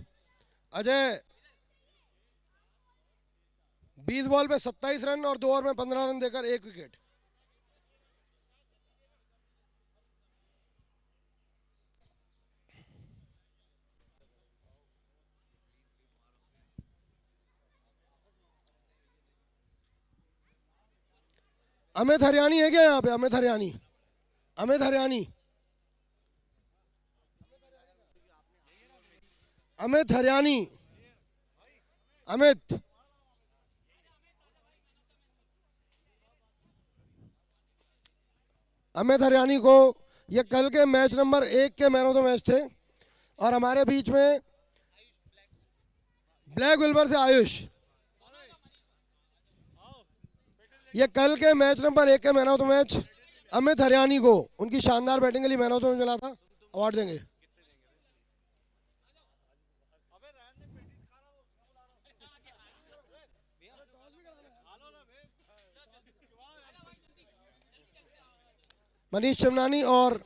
S2: Ajay 20 ball पे 27 रन और 2 ओवर में 15 रन देकर 1 विकेट। अमित हरियाणी है क्या यहाँ पे? अमित हरियाणी, अमित हरियाणी, अमित हरियाणी, अमित अमित हरियाणी को ये कल के मैच नंबर 1 के मैन ऑफ द मैच थे। और हमारे बीच में ब्लैक विल्बर से आयुष, ये कल के मैच नंबर 1 के man of the match Amit Hariyani को उनकी शानदार बैटिंग के लिए मैन ऑफ द मैच मिला था, अवार्ड देंगे। मनीष चमनानी और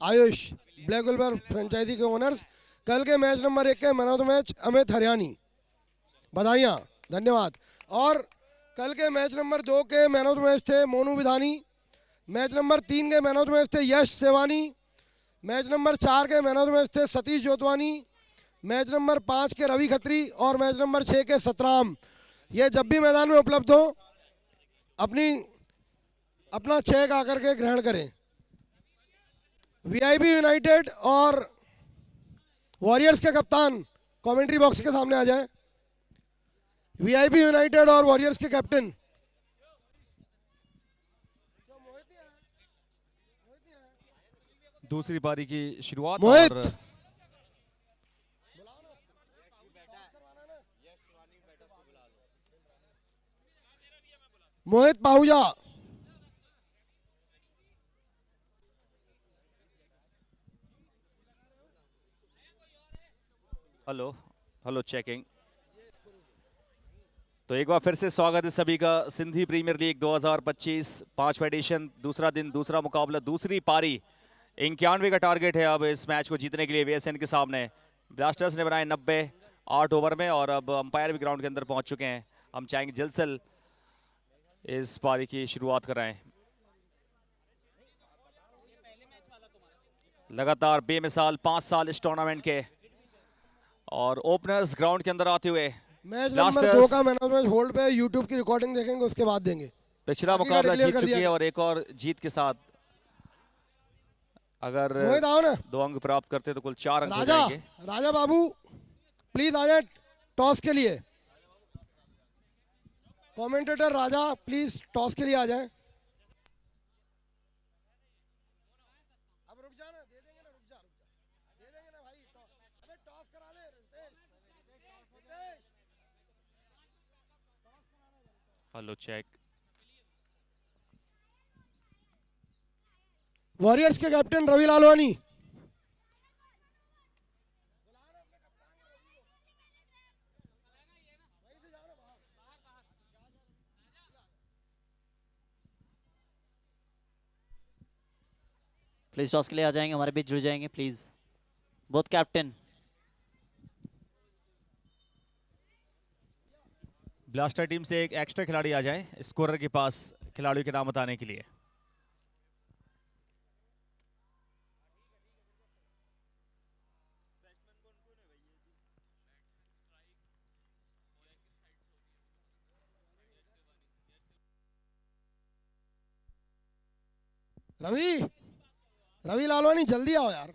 S2: आयुष, ब्लैक विल्बर फ्रेंचाइजी के ओनर्स। कल के मैच नंबर 1 के man of the match Amit Hariyani, बधाइयाँ, धन्यवाद। और कल के मैच नंबर 2 के मैन ऑफ द मैच थे मोनू विधानी। मैच नंबर 3 के मैन ऑफ द मैच थे यश सेवानी। मैच नंबर 4 के मैन ऑफ द मैच थे सतीश जोतवानी। मैच नंबर 5 के रवि खत्री और मैच नंबर 6 के सतराम। ये जब भी मैदान में उपलब्ध हो अपना चेक आकर के ग्रहण करें। वीआईपी यूनाइटेड और वॉरियर्स के कप्तान कमेंट्री बॉक्स के सामने आ जाएं। वीआईपी यूनाइटेड और वॉरियर्स के कैप्टन।
S1: दूसरी पारी की शुरुआत
S2: मोहित,
S1: और
S2: मोहित पाहुजा,
S1: हेलो हेलो चेकिंग। तो एक बार फिर से स्वागत है सभी का सिंधी प्रीमियर लीग 2025 5वां एडिशन, दूसरा दिन, दूसरा मुकाबला, दूसरी पारी। 91 का टारगेट है अब इस मैच को जीतने के लिए वीएसएन के सामने। ब्लास्टर्स ने बनाए 90 8 ओवर में और अब अंपायर भी ग्राउंड के अंदर पहुंच चुके हैं। हम चाहेंगे जल्द से जल्द इस पारी की शुरुआत कराएं। लगातार बेमिसाल 5 साल इस टूर्नामेंट के और ओपनर्स ग्राउंड के अंदर आते हुए
S2: मैच नंबर 2 का man of the match hold पे, यूट्यूब की रिकॉर्डिंग देखेंगे उसके बाद देंगे।
S1: पिछला
S2: बाकी का
S1: मुकाबला
S2: declare
S1: जीत
S2: कर
S1: चुकी
S2: दिया
S1: है
S2: गया।
S1: और एक और जीत के साथ अगर
S2: मोहित आओ ना।
S1: 2 अंक प्राप्त करते तो कुल 4 अंक हो
S2: राजा,
S1: जाएंगे।
S2: राजा बाबू प्लीज आ जाए टॉस के लिए। कमेंटेटर राजा प्लीज टॉस के लिए आ जाए। अब रुक जा ना, दे देंगे ना, रुक जा दे देंगे ना भाई। अबे टॉस करा ले रितेश।
S1: Hello check.
S2: वॉरियर्स के captain Ravi Lalwani,
S3: please toss के लिए आ जाएंगे, हमारे बीच जुड़ जाएंगे please both captain.
S1: Blaster team से एक एक्स्ट्रा खिलाड़ी आ जाए स्कोरर के पास खिलाड़ियों के नाम बताने के लिए।
S2: रवि रवि लालवानी जल्दी आओ यार।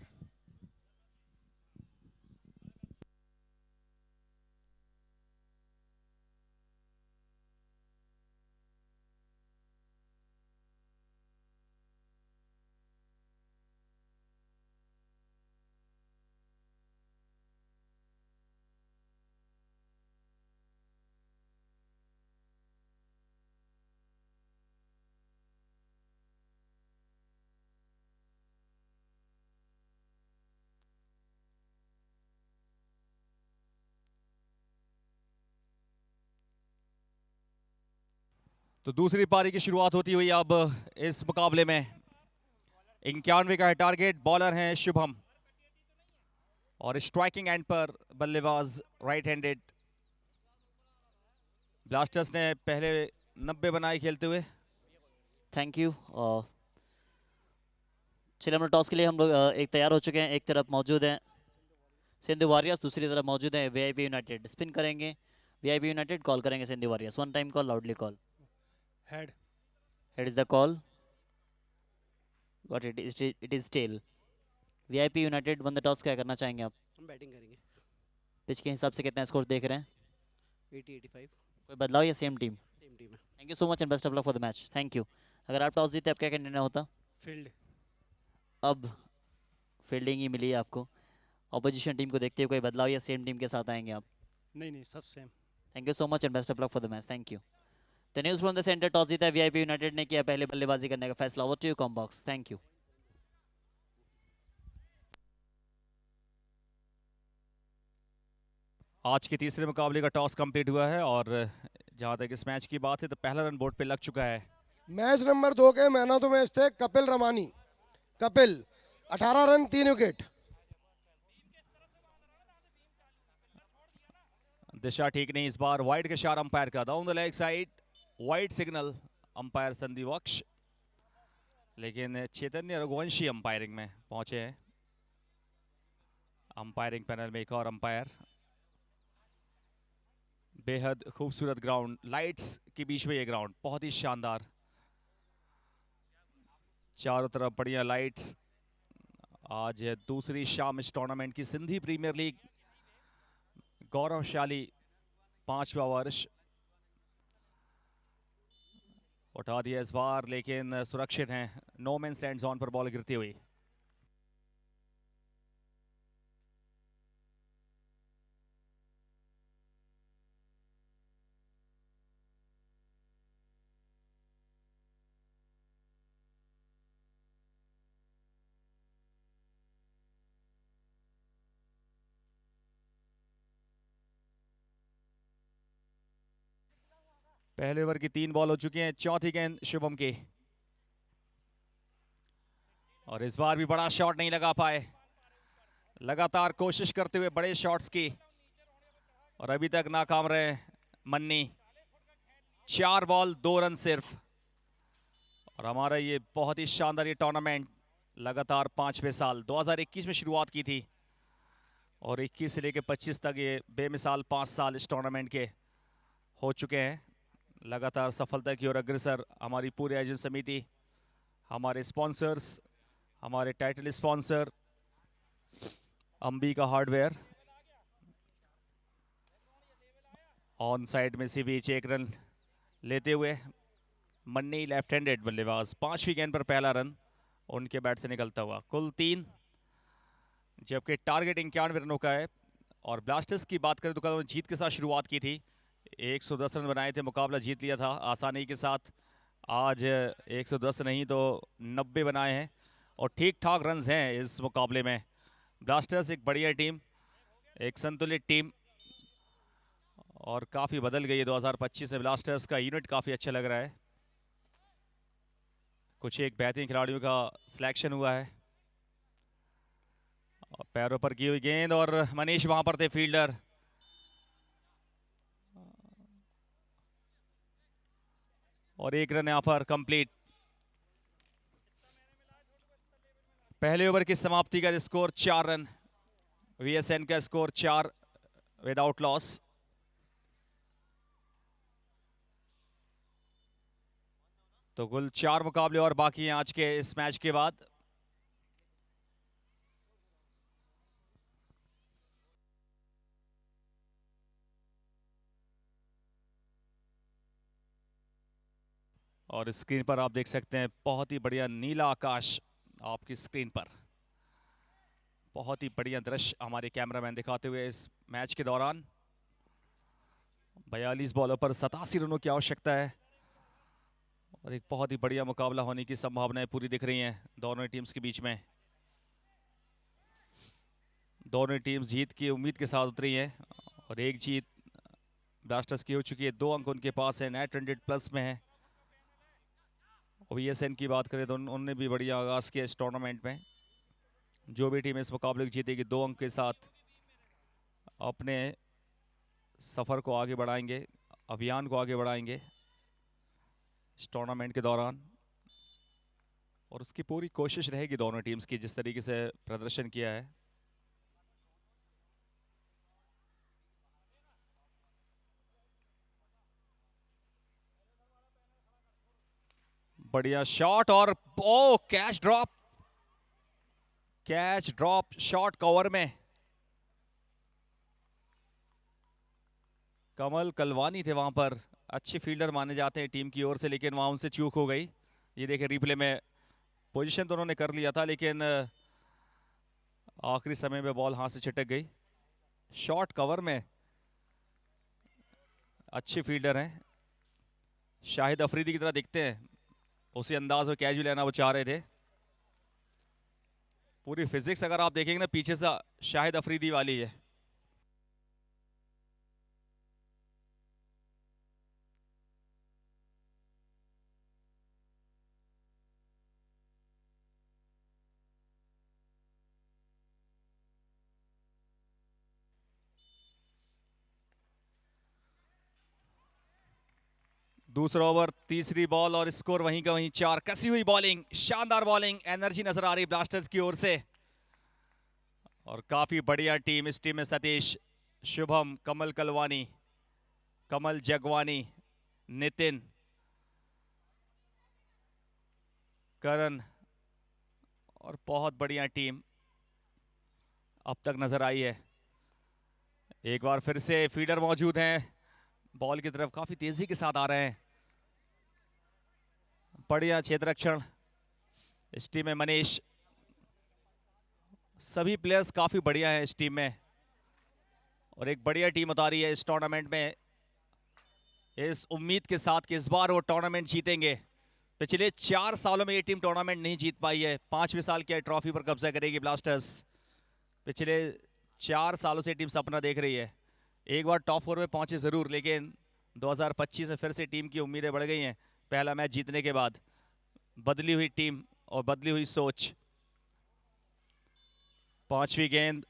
S1: तो दूसरी पारी की शुरुआत होती हुई अब इस मुकाबले में 91 का है टारगेट, बॉलर हैं शुभम और स्ट्राइकिंग एंड पर बल्लेबाज राइट हैंडेड। ब्लास्टर्स ने पहले 90 बनाए खेलते हुए।
S3: Thank you. चलिए हम लोग टॉस के लिए हम लोग एक तैयार हो चुके हैं। एक तरफ मौजूद हैं सिंधु वॉरियर्स, दूसरी तरफ मौजूद है वीआईपी यूनाइटेड। स्पिन करेंगे वीआईपी यूनाइटेड, कॉल करेंगे Sindhu Warriors. One time call, loudly call.
S2: Head
S3: head is the call. What it is tail. VIP United won the toss. क्या करना चाहेंगे आप?
S6: हम बैटिंग करेंगे।
S3: पिच के हिसाब से कितना स्कोर देख रहे हैं?
S6: 80-85
S3: कोई बदलाव या सेम टीम?
S6: सेम टीम है।
S3: Thank you so much and best of luck for the match. Thank you. अगर आप टॉस जीते आप क्या निर्णय होता?
S6: फील्ड।
S3: अब फील्डिंग ही मिली है आपको। ऑपोजिशन टीम को देखते हुए कोई बदलाव या सेम टीम के साथ आएंगे आप?
S6: नहीं सब same.
S3: Thank you so much and best of luck for the match. Thank you. The news from the centre, toss जीता है वीआईपी यूनाइटेड ने, किया पहले बल्लेबाजी करने का फैसला। Over to you comm box. Thank you.
S1: आज के तीसरे मुकाबले का टॉस कंप्लीट हुआ है और जहां तक इस मैच की बात है तो पहला रन बोर्ड पे लग चुका है।
S2: मैच नंबर 2 के मैन ऑफ द मैच थे कपिल रमानी। Kapil 18 run 3 wicket.
S1: दिशा ठीक नहीं इस बार, वाइड का इशारा अंपायर का, down the leg side, wide signal umpire Sandeep Bakhsh. लेकिन चैतन्य रघुवंशी अंपायरिंग में पहुंचे हैं। अंपायरिंग पैनल में एक और अंपायर। बेहद खूबसूरत ग्राउंड, लाइट्स के बीच में ये ग्राउंड बहुत ही शानदार, चारों तरफ बढ़िया लाइट्स। आज है दूसरी शाम इस टूर्नामेंट की। सिंधी प्रीमियर लीग गौरवशाली 5वां वर्ष। उठा दिया इस बार लेकिन सुरक्षित हैं। नो मैन स्टैंड जोन पर बॉल गिरती हुई। पहले ओवर की 3 बॉल हो चुकी हैं, चौथी गेंद शुभम की और इस बार भी बड़ा शॉट नहीं लगा पाए। लगातार कोशिश करते हुए बड़े शॉट्स की और अभी तक नाकाम रहे मन्नी। 4 बॉल 2 रन सिर्फ। और हमारा ये बहुत ही शानदार ये टूर्नामेंट लगातार 5वें साल 2021 में शुरुआत की थी और 21 से लेकर 25 तक ये बेमिसाल 5 साल इस टूर्नामेंट के हो चुके हैं। लगातार सफलता की ओर अग्रसर हमारी पूरी आयोजन समिति, हमारे स्पॉन्सर्स, हमारे title sponsor Ambika hardware. On side में से भी 1 रन लेते हुए मन्नी लेफ्ट हैंडेड बल्लेबाज। 5वीं गेंद पर पहला रन उनके बैट से निकलता हुआ। कुल 3, जबकि टारगेट 91 रनों का है। और ब्लास्टर्स की बात करें तो कल उन्होंने जीत के साथ शुरुआत की थी, 110 रन बनाए थे, मुकाबला जीत लिया था आसानी के साथ। आज 110 नहीं तो 90 बनाए हैं और ठीक ठाक रन्स हैं इस मुकाबले में। ब्लास्टर्स एक बढ़िया टीम, एक संतुलित टीम और काफ़ी बदल गई है 2025 में। ब्लास्टर्स का यूनिट काफ़ी अच्छा लग रहा है। कुछ एक बेहतरीन खिलाड़ियों का सिलेक्शन हुआ है। और पैरों पर की हुई गेंद और मनीष वहां पर थे फील्डर। और 1 रन यहां पर कंप्लीट। पहले ओवर की समाप्ति का स्कोर 4 रन। वीएसएन का स्कोर 4 विदाउट लॉस। तो कुल 4 मुकाबले और बाकी हैं आज के इस मैच के बाद। और स्क्रीन पर आप देख सकते हैं बहुत ही बढ़िया नीला आकाश आपकी स्क्रीन पर। बहुत ही बढ़िया दृश्य हमारे कैमरामैन दिखाते हुए इस मैच के दौरान। 42 बॉलों पर 87 रनों की आवश्यकता है और एक बहुत ही बढ़िया मुकाबला होने की संभावनाएं पूरी दिख रही हैं दोनों टीम्स के बीच में। दोनों टीम्स जीत की उम्मीद के साथ उतरी हैं और एक जीत ब्लास्टर्स की हो चुकी है। 2 अंक उनके पास है, नेट 100 प्लस में है। VSN की बात करें तो उन्होंने भी बढ़िया आगाज किया इस टूर्नामेंट में। जो भी टीम इस मुकाबले को जीतेगी 2 अंक के साथ अपने सफर को आगे बढ़ाएंगे, अभियान को आगे बढ़ाएंगे इस टूर्नामेंट के दौरान। और उसकी पूरी कोशिश रहेगी दोनों टीम्स की, जिस तरीके से प्रदर्शन किया है। बढ़िया शॉट और ओ कैच ड्रॉप शॉट कवर में। कमल कलवानी थे वहां पर, अच्छे फील्डर माने जाते हैं टीम की ओर से, लेकिन वहां उनसे चूक हो गई। ये देखें रिप्ले में, पोजीशन तो उन्होंने कर लिया था लेकिन आखिरी समय में बॉल हाथ से छिटक गई। शॉट कवर में अच्छे फील्डर हैं, शाहिद अफरीदी की तरह दिखते हैं, उसी अंदाज में कैच भी लेना वो चाह रहे थे। पूरी फिजिक्स अगर आप देखेंगे ना पीछे से शाहिद अफरीदी वाली है। दूसरा ओवर, तीसरी बॉल और स्कोर वहीं का वहीं 4। कसी हुई बॉलिंग, शानदार बॉलिंग, एनर्जी नजर आ रही ब्लास्टर्स की ओर से। और काफी बढ़िया टीम, इस टीम में सतीश, शुभम, कमल कलवानी, कमल जगवानी, नितिन, करण और बहुत बढ़िया टीम अब तक नजर आई है। एक बार फिर से फीडर मौजूद हैं, बॉल की तरफ काफी तेजी के साथ आ रहे हैं। बढ़िया क्षेत्ररक्षण इस टीम में, मनीष, सभी प्लेयर्स काफी बढ़िया हैं इस टीम में और एक बढ़िया टीम उतारी है इस टूर्नामेंट में, इस उम्मीद के साथ कि इस बार वो टूर्नामेंट जीतेंगे। पिछले 4 सालों में ये टीम टूर्नामेंट नहीं जीत पाई है, 5वें साल की ट्रॉफी पर कब्जा करेगी ब्लास्टर्स। पिछले 4 सालों से टीम सपना देख रही है, एक बार टॉप 4 में पहुंचे जरूर, लेकिन 2025 में फिर से टीम की उम्मीदें बढ़ गई हैं पहला मैच जीतने के बाद। बदली हुई टीम और बदली हुई सोच। 5वीं गेंद,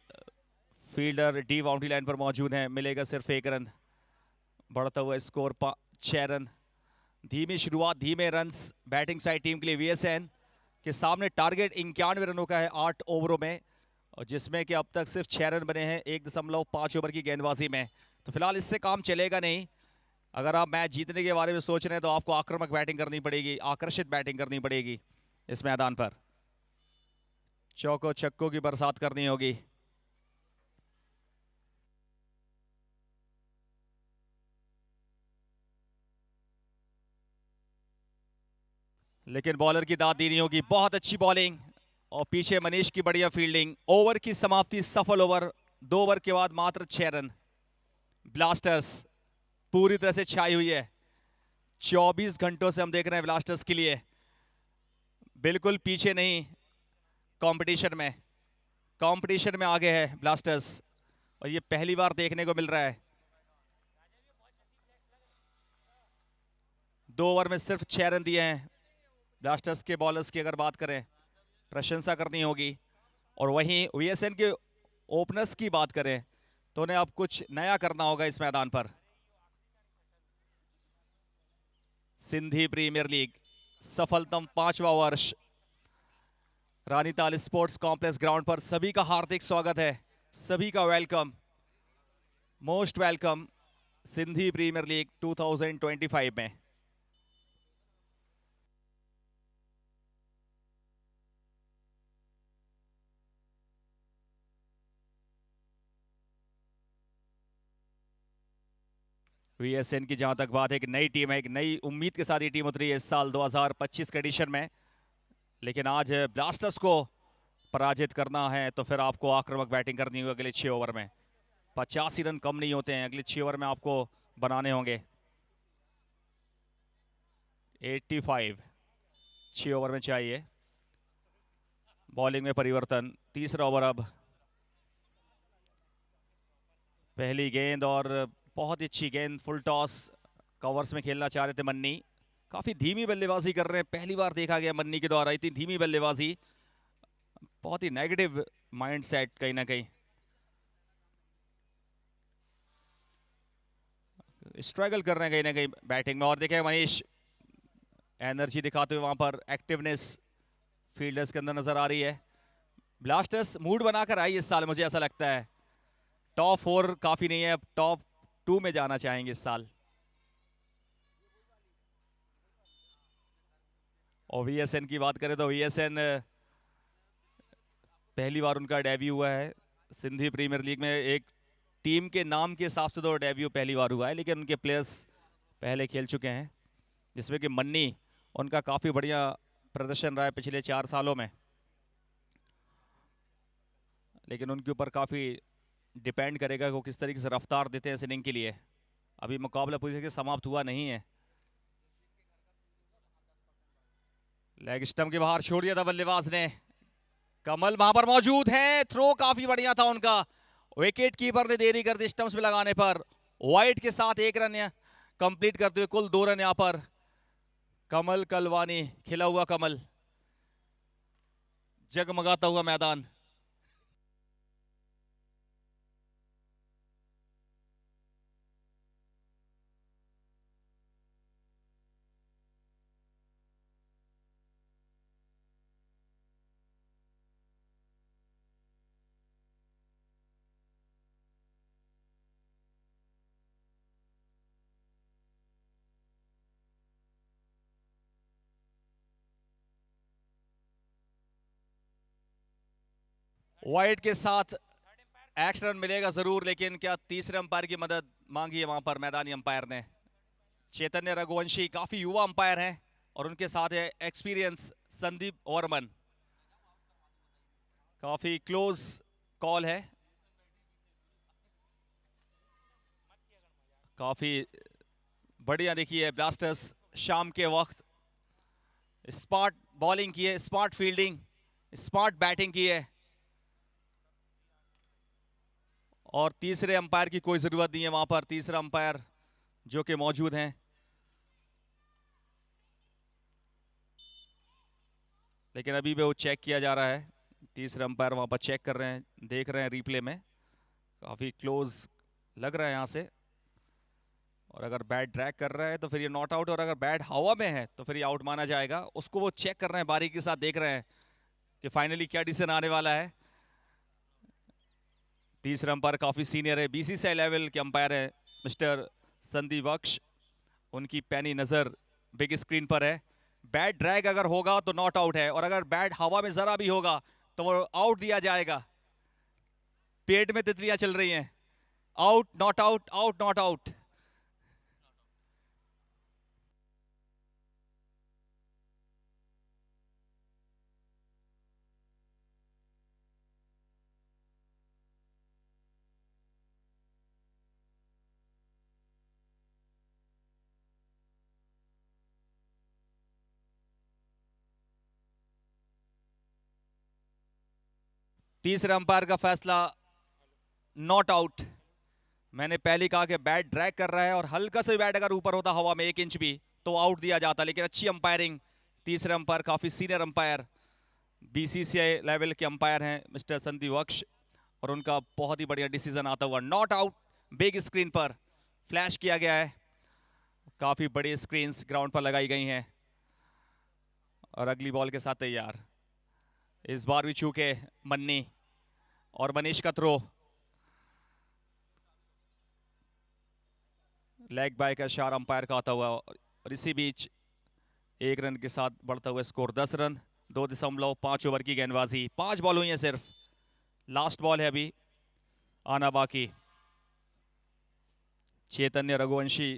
S1: फील्डर डी बाउंड्री लाइन पर मौजूद हैं, मिलेगा सिर्फ 1 रन। बढ़ता हुआ स्कोर 6 रन। धीमी शुरुआत, धीमे रन्स बैटिंग साइड टीम के लिए। VSN के सामने टारगेट 91 रनों का है 8 ओवरों में, और जिसमें कि अब तक सिर्फ 6 रन बने हैं 1.5 ओवर की गेंदबाजी में। तो फिलहाल इससे काम चलेगा नहीं। अगर आप मैच जीतने के बारे में सोच रहे हैं तो आपको आक्रामक बैटिंग करनी पड़ेगी, आकर्षित बैटिंग करनी पड़ेगी इस मैदान पर। चौकों छक्कों की बरसात करनी होगी। लेकिन बॉलर की दाद देनी होगी। बहुत अच्छी बॉलिंग और पीछे मनीष की बढ़िया फील्डिंग। ओवर की समाप्ति, सफल ओवर। 2 ओवर के बाद मात्र 6 रन। ब्लास्टर्स पूरी तरह से छाई हुई है। 24 घंटों से हम देख रहे हैं ब्लास्टर्स के लिए, बिल्कुल पीछे नहीं, कंपटीशन में आगे है ब्लास्टर्स, और ये पहली बार देखने को मिल रहा है। 2 ओवर में सिर्फ 6 रन दिए हैं ब्लास्टर्स के बॉलर्स की। अगर बात करें, प्रशंसा करनी होगी। और वहीं VSN के ओपनर्स की बात करें तो उन्हें अब कुछ नया करना होगा इस मैदान पर। सिंधी प्रीमियर लीग सफलतम 5वां वर्ष रानीताल स्पोर्ट्स कॉम्प्लेक्स ग्राउंड पर सभी का हार्दिक स्वागत है, सभी का welcome, most welcome Sindhi premiere League 2025 में। वीएसएन की जहां तक बात है, एक नई टीम है, एक नई उम्मीद के साथ ये टीम उतरी है इस साल 2025 के एडिशन में। लेकिन आज ब्लास्टर्स को पराजित करना है तो फिर आपको आक्रामक बैटिंग करनी होगी अगले 6 ओवर में। 85 रन कम नहीं होते हैं, अगले 6 ओवर में आपको बनाने होंगे 85 6 ओवर में चाहिए। बॉलिंग में परिवर्तन, तीसरा ओवर अब। पहली गेंद और बहुत ही अच्छी गेंद, फुल टॉस, कवर्स में खेलना चाह रहे थे मन्नी। काफी धीमी बल्लेबाजी कर रहे हैं, पहली बार देखा गया मन्नी के द्वारा इतनी धीमी बल्लेबाजी। बहुत ही नेगेटिव माइंडसेट कहीं ना कहीं। स्ट्रगल कर रहे हैं कहीं ना कहीं बैटिंग में। और देखें मनीष एनर्जी दिखाते हुए वहां पर, एक्टिवनेस फील्डर्स के अंदर नजर आ रही है। ब्लास्टर्स मूड बनाकर आई इस साल, मुझे ऐसा लगता है। टॉप 4 काफी नहीं है, अब टॉप 2 में जाना चाहेंगे इस साल। और वीएसएन की बात करें तो वीएसएन पहली बार उनका डेब्यू हुआ है सिंधी प्रीमियर लीग में। एक टीम के नाम के हिसाब से तो डेब्यू पहली बार हुआ है, लेकिन उनके प्लेयर्स पहले खेल चुके हैं, जिसमें कि मन्नी, उनका काफी बढ़िया प्रदर्शन रहा है पिछले 4 सालों में। लेकिन उनके ऊपर काफी डिपेंड करेगा कि वो किस तरीके से रफ्तार देते हैं इस इनिंग के लिए। अभी मुकाबला पूरी तरीके से समाप्त हुआ नहीं है। लेग स्टंप के बाहर छोड़ दिया था बल्लेबाज ने। कमल वहां पर मौजूद है, थ्रो काफी बढ़िया था उनका। विकेट कीपर ने देरी कर दी स्टंप्स में लगाने पर। वाइड के साथ 1 रन कंप्लीट करते हुए कुल 2 रन यहां पर। कमल कलवानी, खिला हुआ कमल, जगमगाता हुआ मैदान। वाइड के साथ एक्स्ट्रा रन मिलेगा जरूर, लेकिन क्या तीसरे अंपायर की मदद मांगी है वहां पर मैदानी अंपायर ने। चैतन्य रघुवंशी काफी युवा अंपायर हैं और उनके साथ है एक्सपीरियंस संदीप वर्मन। काफी क्लोज कॉल है, काफी बढ़िया। देखिए ब्लास्टर्स शाम के वक्त स्मार्ट बॉलिंग की है, स्मार्ट फील्डिंग, स्मार्ट बैटिंग की है, और तीसरे अंपायर की कोई जरूरत नहीं है वहां पर। तीसरा अंपायर जो कि मौजूद हैं, लेकिन अभी भी वो चेक किया जा रहा है। तीसरा अंपायर वहां पर चेक कर रहे हैं, देख रहे हैं रिप्ले में। काफी क्लोज लग रहा है यहां से। और अगर बैट ड्रैग कर रहा है तो फिर ये नॉट आउट, और अगर बैट हवा में है तो फिर ये आउट माना जाएगा। उसको वो चेक कर रहे हैं, बारीकी के साथ देख रहे हैं कि फाइनली क्या डिसीजन आने वाला है। तीसरा अंपायर काफी सीनियर है, बीसीसीआई लेवल के अंपायर है मिस्टर संदीप वक्ष। उनकी पैनी नजर बिग स्क्रीन पर है। बैट ड्रैग अगर होगा तो नॉट आउट है, और अगर बैट हवा में जरा भी होगा तो वो आउट दिया जाएगा। पेट में तितलियां चल रही हैं। Out not out, out not out. तीसरे अंपायर का फैसला नॉट आउट। मैंने पहले कहा कि बैट ड्रैग कर रहा है और हल्का से बैट अगर ऊपर होता हवा में 1 इंच भी तो आउट दिया जाता, लेकिन अच्छी अंपायरिंग। तीसरे अंपायर काफी सीनियर अंपायर, बीसीसीआई लेवल के अंपायर हैं मिस्टर संदीप वक्ष, और उनका बहुत ही बढ़िया डिसीजन आता हुआ। नॉट आउट बिग स्क्रीन पर फ्लैश किया गया है। काफी बड़ी स्क्रीन्स ग्राउंड पर लगाई गई हैं, और अगली बॉल के साथ तैयार। इस बार भी चूके मन्नी और मनीष का थ्रो। लेग बाय का इशारा अंपायर का आता हुआ, और इसी बीच 1 रन के साथ बढ़ता हुआ स्कोर 10 रन। 2.5 ओवर की गेंदबाजी, 5 बॉल हुई हैं सिर्फ। लास्ट बॉल है अभी आना बाकी। चैतन्य रघुवंशी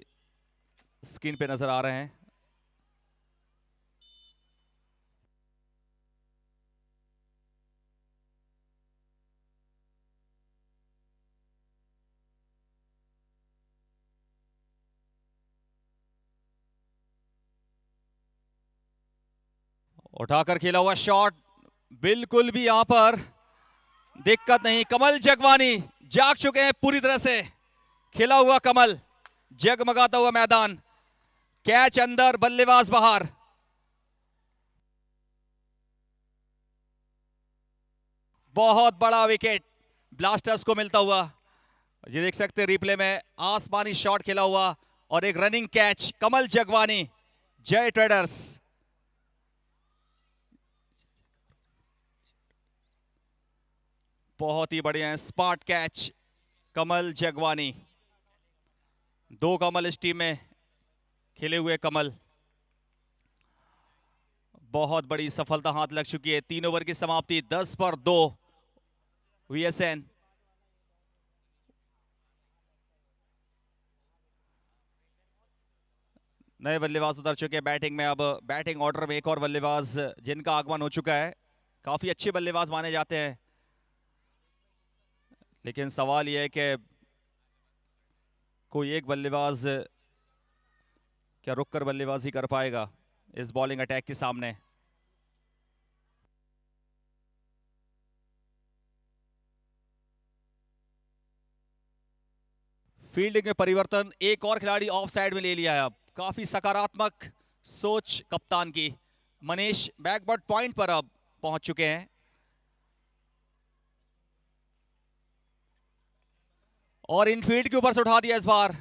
S1: स्क्रीन पे नजर आ रहे हैं। उठाकर खेला हुआ शॉट, बिल्कुल भी यहां पर दिक्कत नहीं। कमल जगवानी जाग चुके हैं पूरी तरह से। खेला हुआ कमल, जगमगाता हुआ मैदान, कैच अंदर, बल्लेबाज बाहर। बहुत बड़ा विकेट ब्लास्टर्स को मिलता हुआ। ये देख सकते हैं रिप्ले में, आसमानी शॉट खेला हुआ और एक रनिंग कैच। कमल जगवानी, जय ट्रेडर्स। बहुत ही बढ़िया स्मार्ट कैच, कमल जगवानी। 2 कमल इस टीम में खेले हुए कमल। बहुत बड़ी सफलता हाथ लग चुकी है। 3 ओवर की समाप्ति, 10 पर 2 वीएसएन। नए बल्लेबाज उतर चुके हैं बैटिंग में। अब बैटिंग ऑर्डर में एक और बल्लेबाज जिनका आगमन हो चुका है। काफी अच्छे बल्लेबाज माने जाते हैं, लेकिन सवाल यह है कि कोई एक बल्लेबाज क्या रुककर बल्लेबाजी कर पाएगा इस बॉलिंग अटैक के सामने। फील्डिंग में परिवर्तन, एक और खिलाड़ी ऑफ साइड में ले लिया है। अब काफी सकारात्मक सोच कप्तान की। मनीष बैकबर्ड पॉइंट पर अब पहुंच चुके हैं और इनफील्ड के ऊपर से उठा दिया इस बार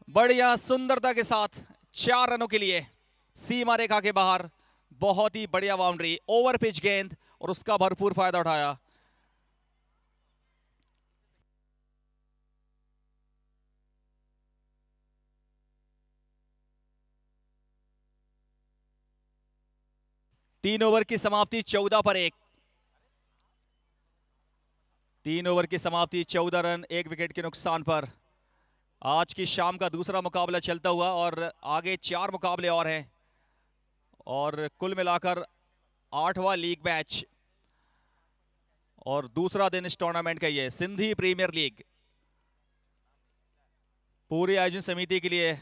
S1: बढ़िया सुंदरता के साथ। 4 रनों के लिए सीमा रेखा के बाहर। बहुत ही बढ़िया बाउंड्री, ओवर पिच गेंद और उसका भरपूर फायदा उठाया। तीन ओवर की समाप्ति 14 पर 1। 3 ओवर की समाप्ति, 14 रन 1 विकेट के नुकसान पर। आज की शाम का दूसरा मुकाबला चलता हुआ और आगे 4 मुकाबले और हैं और कुल मिलाकर 8वां लीग मैच और दूसरा दिन इस टूर्नामेंट का ये है। Sindhi premiere League. पूरी आयोजन समिति के लिए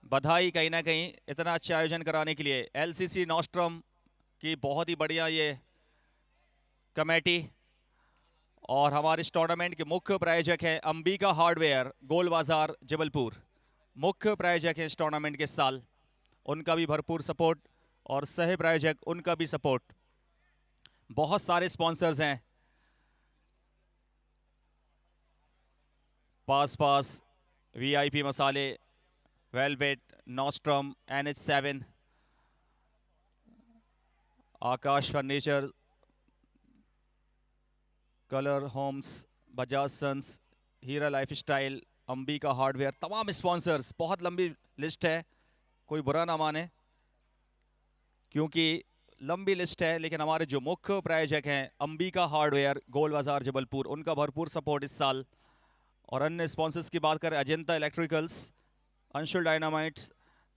S1: बधाई कहीं ना कहीं, इतना अच्छा आयोजन कराने के लिए। एलसीसी नॉस्ट्रम की बहुत ही बढ़िया ये कमेटी और हमारे इस टूर्नामेंट के मुख्य प्रायोजक हैं अंबिका हार्डवेयर, गोल बाजार, जबलपुर। मुख्य प्रायोजक हैं इस टूर्नामेंट के इस साल, उनका भी भरपूर सपोर्ट और सह प्रायोजक उनका भी सपोर्ट। बहुत सारे स्पॉन्सर्स हैं, पास वीआईपी मसाले, Velvet, Nostrum, NH7, Aakash furniture, colour homes, Bajaj sons, Heera lifestyle, Ambika hardware, तमाम स्पॉन्सर्स। बहुत लंबी लिस्ट है, कोई बुरा ना माने क्योंकि लंबी लिस्ट है, लेकिन हमारे जो मुख्य प्रायोजक हैं अंबिका हार्डवेयर, गोल बाजार, जबलपुर, उनका भरपूर सपोर्ट इस साल। और अन्य स्पॉन्सर्स की बात करें, Ajanta electricals, Anshul dynamites,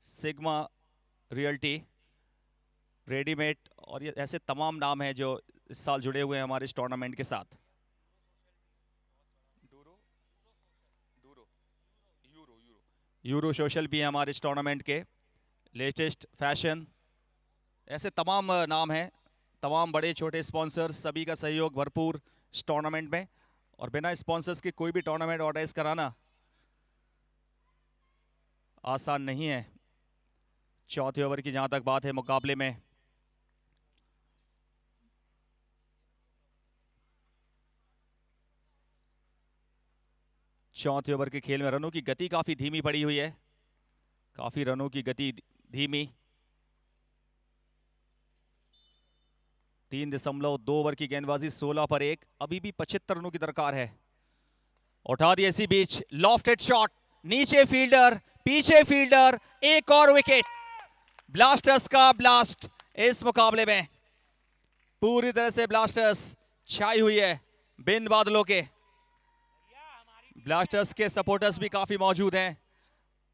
S1: sigma realty, readymade और ये ऐसे तमाम नाम हैं जो इस साल जुड़े हुए हैं हमारे इस टूर्नामेंट के साथ। यूरो सोशल भी है हमारे इस टूर्नामेंट के। लेटेस्ट फैशन, ऐसे तमाम नाम हैं, तमाम बड़े छोटे स्पॉन्सर्स, सभी का सहयोग भरपूर इस टूर्नामेंट में। और बिना स्पॉन्सर्स के कोई भी टूर्नामेंट ऑर्गेनाइज कराना आसान नहीं है। चौथे ओवर की जहां तक बात है मुकाबले में, चौथे ओवर के खेल में रनों की गति काफी धीमी पड़ी हुई है, काफी रनों की गति धीमी। 3.2 ओवर की गेंदबाजी, 16 पर 1। अभी भी 75 रनों की दरकार है। उठा दिया इसी बीच, लॉफ्टेड शॉट, नीचे फील्डर, पीछे फील्डर, एक और विकेट। ब्लास्टर्स का ब्लास्ट इस मुकाबले में। पूरी तरह से ब्लास्टर्स छाई हुई है बिन बादलों के। ब्लास्टर्स के सपोर्टर्स भी काफी मौजूद हैं,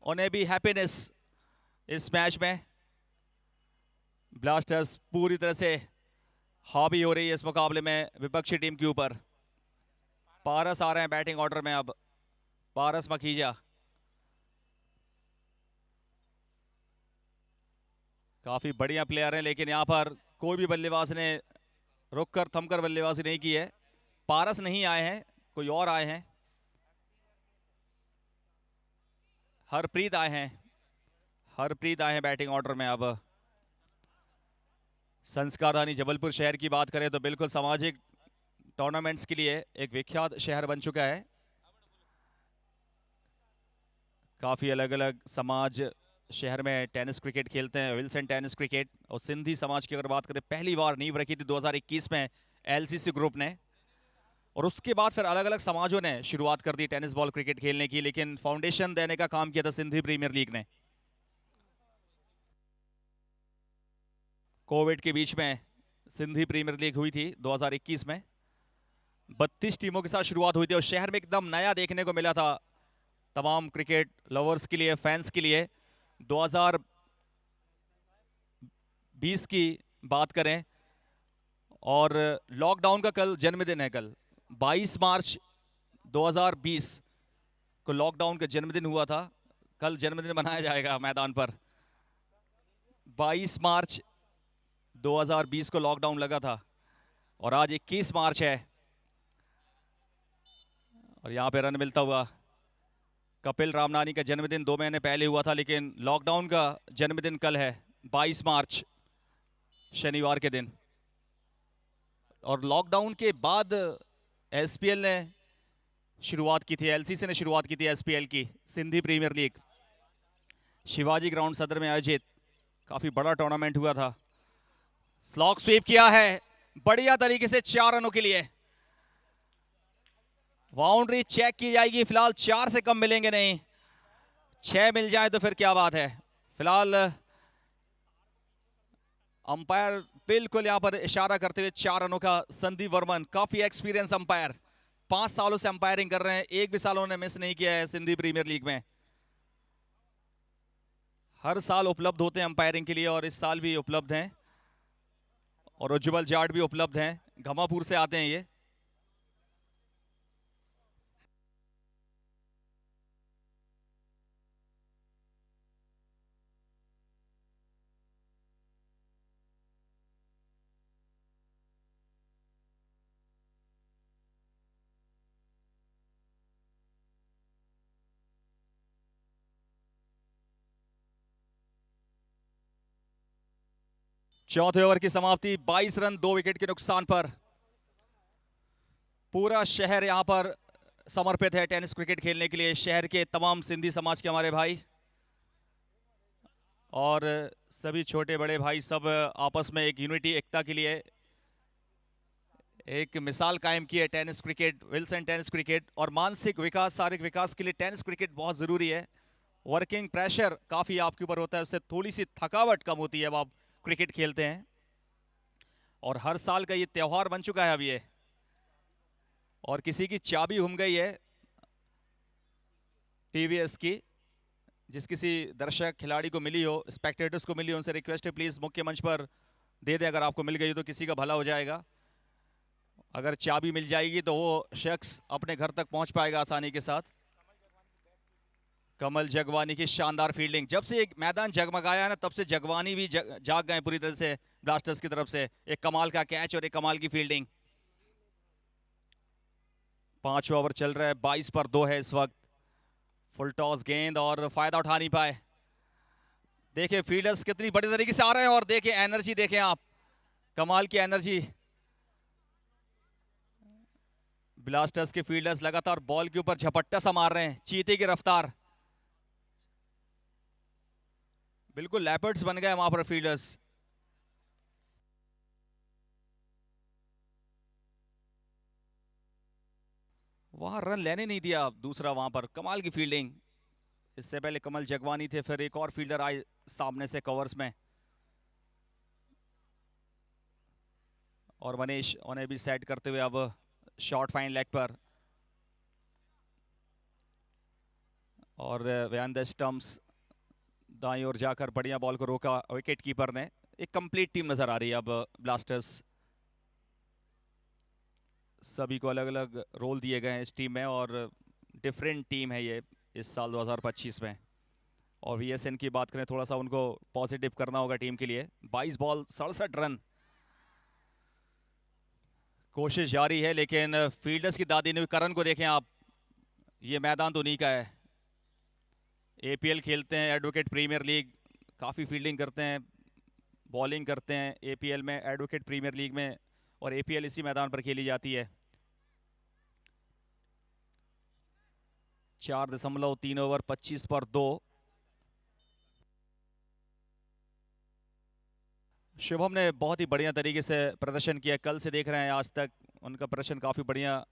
S1: उन्हें भी हैप्पीनेस इस मैच में। ब्लास्टर्स पूरी तरह से हावी हो रही है इस मुकाबले में विपक्षी टीम के ऊपर। पारस आ रहे हैं बैटिंग ऑर्डर में, अब पारस मखीजा काफी बढ़िया प्लेयर हैं, लेकिन यहां पर कोई भी बल्लेबाज ने रुककर थमकर बल्लेबाजी नहीं की है। पारस नहीं आए हैं, कोई और आए हैं। हरप्रीत आए हैं, हरप्रीत आए हैं बैटिंग ऑर्डर में। अब संस्कारधानी जबलपुर शहर की बात करें तो बिल्कुल सामाजिक टूर्नामेंट्स के लिए एक विख्यात शहर बन चुका है। काफी अलग अलग समाज शहर में टेनिस क्रिकेट खेलते हैं, विल्सन टेनिस क्रिकेट। और सिंधी समाज की अगर बात करें, पहली बार नींव रखी थी 2021 में एलसीसी ग्रुप ने, और उसके बाद फिर अलग अलग समाजों ने शुरुआत कर दी टेनिस बॉल क्रिकेट खेलने की, लेकिन फाउंडेशन देने का काम किया था सिंधी प्रीमियर लीग ने। कोविड के बीच में सिंधी प्रीमियर लीग हुई थी 2021 में, 32 टीमों के साथ शुरुआत हुई थी, और शहर में एकदम नया देखने को मिला था तमाम क्रिकेट लवर्स के लिए, फैंस के लिए। 2020 की बात करें, और लॉकडाउन का कल जन्मदिन है, कल 22 मार्च 2020 को लॉकडाउन का जन्मदिन हुआ था। कल जन्मदिन मनाया जाएगा मैदान पर। 22 मार्च 2020 को लॉकडाउन लगा था, और आज 21 मार्च है, और यहां पे रन मिलता हुआ कपिल रामनानी का जन्मदिन 2 महीने पहले हुआ था, लेकिन लॉकडाउन का जन्मदिन कल है 22 मार्च शनिवार के दिन। और लॉकडाउन के बाद एसपीएल ने शुरुआत की थी, एलसीसी ने शुरुआत की थी एसपीएल की, Sindhi premiere League. Shivaji Ground Sadar में आयोजित काफी बड़ा टूर्नामेंट हुआ था। स्लॉग स्वीप किया है बढ़िया तरीके से 4 रनों के लिए। बाउंड्री चेक की जाएगी, फिलहाल 4 से कम मिलेंगे नहीं, 6 मिल जाए तो फिर क्या बात है। फिलहाल अंपायर बिल्कुल यहां पर इशारा करते हुए 4 रनों का। संदीप वर्मन काफी एक्सपीरियंस अंपायर, 5 सालों से अंपायरिंग कर रहे हैं, एक भी साल उन्होंने मिस नहीं किया है सिंधी प्रीमियर लीग में। हर साल उपलब्ध होते हैं अंपायरिंग के लिए, और इस साल भी उपलब्ध हैं, और उज्जवल जाट भी उपलब्ध हैं, घमापुर से आते हैं ये। चौथे ओवर की समाप्ति, 22 रन 2 विकेट के नुकसान पर। पूरा शहर यहां पर समर्पित है टेनिस क्रिकेट खेलने के लिए। शहर के तमाम सिंधी समाज के हमारे भाई और सभी छोटे बड़े भाई सब आपस में एक यूनिटी, एकता के लिए एक मिसाल कायम की है tennis cricket, Wilson tennis cricket. और मानसिक विकास, शारीरिक विकास के लिए टेनिस क्रिकेट बहुत ज़रूरी है। वर्किंग प्रेशर काफ़ी आपके ऊपर होता है, उससे थोड़ी सी थकावट कम होती है अब आप क्रिकेट खेलते हैं। और हर साल का ये त्यौहार बन चुका है अब ये, और किसी की चाबी घूम गई है टीवीएस की, जिस किसी दर्शक खिलाड़ी को मिली हो, स्पेक्टेटर्स को मिली हो, उनसे रिक्वेस्ट है प्लीज़ मुख्य मंच पर दे दें। अगर आपको मिल गई तो किसी का भला हो जाएगा। अगर चाबी मिल जाएगी तो वो शख्स अपने घर तक पहुंच पाएगा आसानी के साथ। कमल जगवानी की शानदार फील्डिंग, जब से एक मैदान जगमगाया ना तब से जगवानी भी जाग गए पूरी तरह से ब्लास्टर्स की तरफ से। एक कमाल का कैच और एक कमाल की फील्डिंग। 5वां ओवर चल रहा है, 22 पर 2 है इस वक्त। फुल टॉस गेंद और फायदा उठा नहीं पाए। देखिए फील्डर्स कितनी बड़ी तरीके से आ रहे हैं, और देखिए एनर्जी देखें आप, कमाल की एनर्जी। ब्लास्टर्स के फील्डर्स लगातार बॉल के ऊपर झपट्टा सा मार रहे हैं, चीते की रफ्तार। बिल्कुल लेपर्ड्स बन गए वहां पर फील्डर्स। वहां रन लेने नहीं दिया दूसरा, वहां पर कमाल की फील्डिंग। इससे पहले कमल जगवानी थे, फिर एक और फील्डर आए सामने से कवर्स में, और मनीष उन्हें भी सेट करते हुए अब शॉर्ट फाइन लेग पर। और वैन द स्टम्प्स दाईं ओर जाकर बढ़िया बॉल को रोका विकेट कीपर ने। एक कंप्लीट टीम नजर आ रही है अब ब्लास्टर्स। सभी को अलग अलग रोल दिए गए हैं इस टीम में और डिफरेंट टीम है ये इस साल 2025 में। और वीएसएन की बात करें, थोड़ा सा उनको पॉजिटिव करना होगा टीम के लिए। 22 बॉल 67 रन, कोशिश जारी है, लेकिन फील्डर्स की दादी ने करण को देखें आप, ये मैदान तो उन्हीं का है। एपीएल खेलते हैं, एडवोकेट प्रीमियर लीग, काफ़ी फील्डिंग करते हैं, बॉलिंग करते हैं एपीएल में, एडवोकेट प्रीमियर लीग में, और एपीएल इसी मैदान पर खेली जाती है। 4.3 ओवर 25 पर 2। शुभम ने बहुत ही बढ़िया तरीके से प्रदर्शन किया, कल से देख रहे हैं आज तक उनका प्रदर्शन काफ़ी बढ़िया,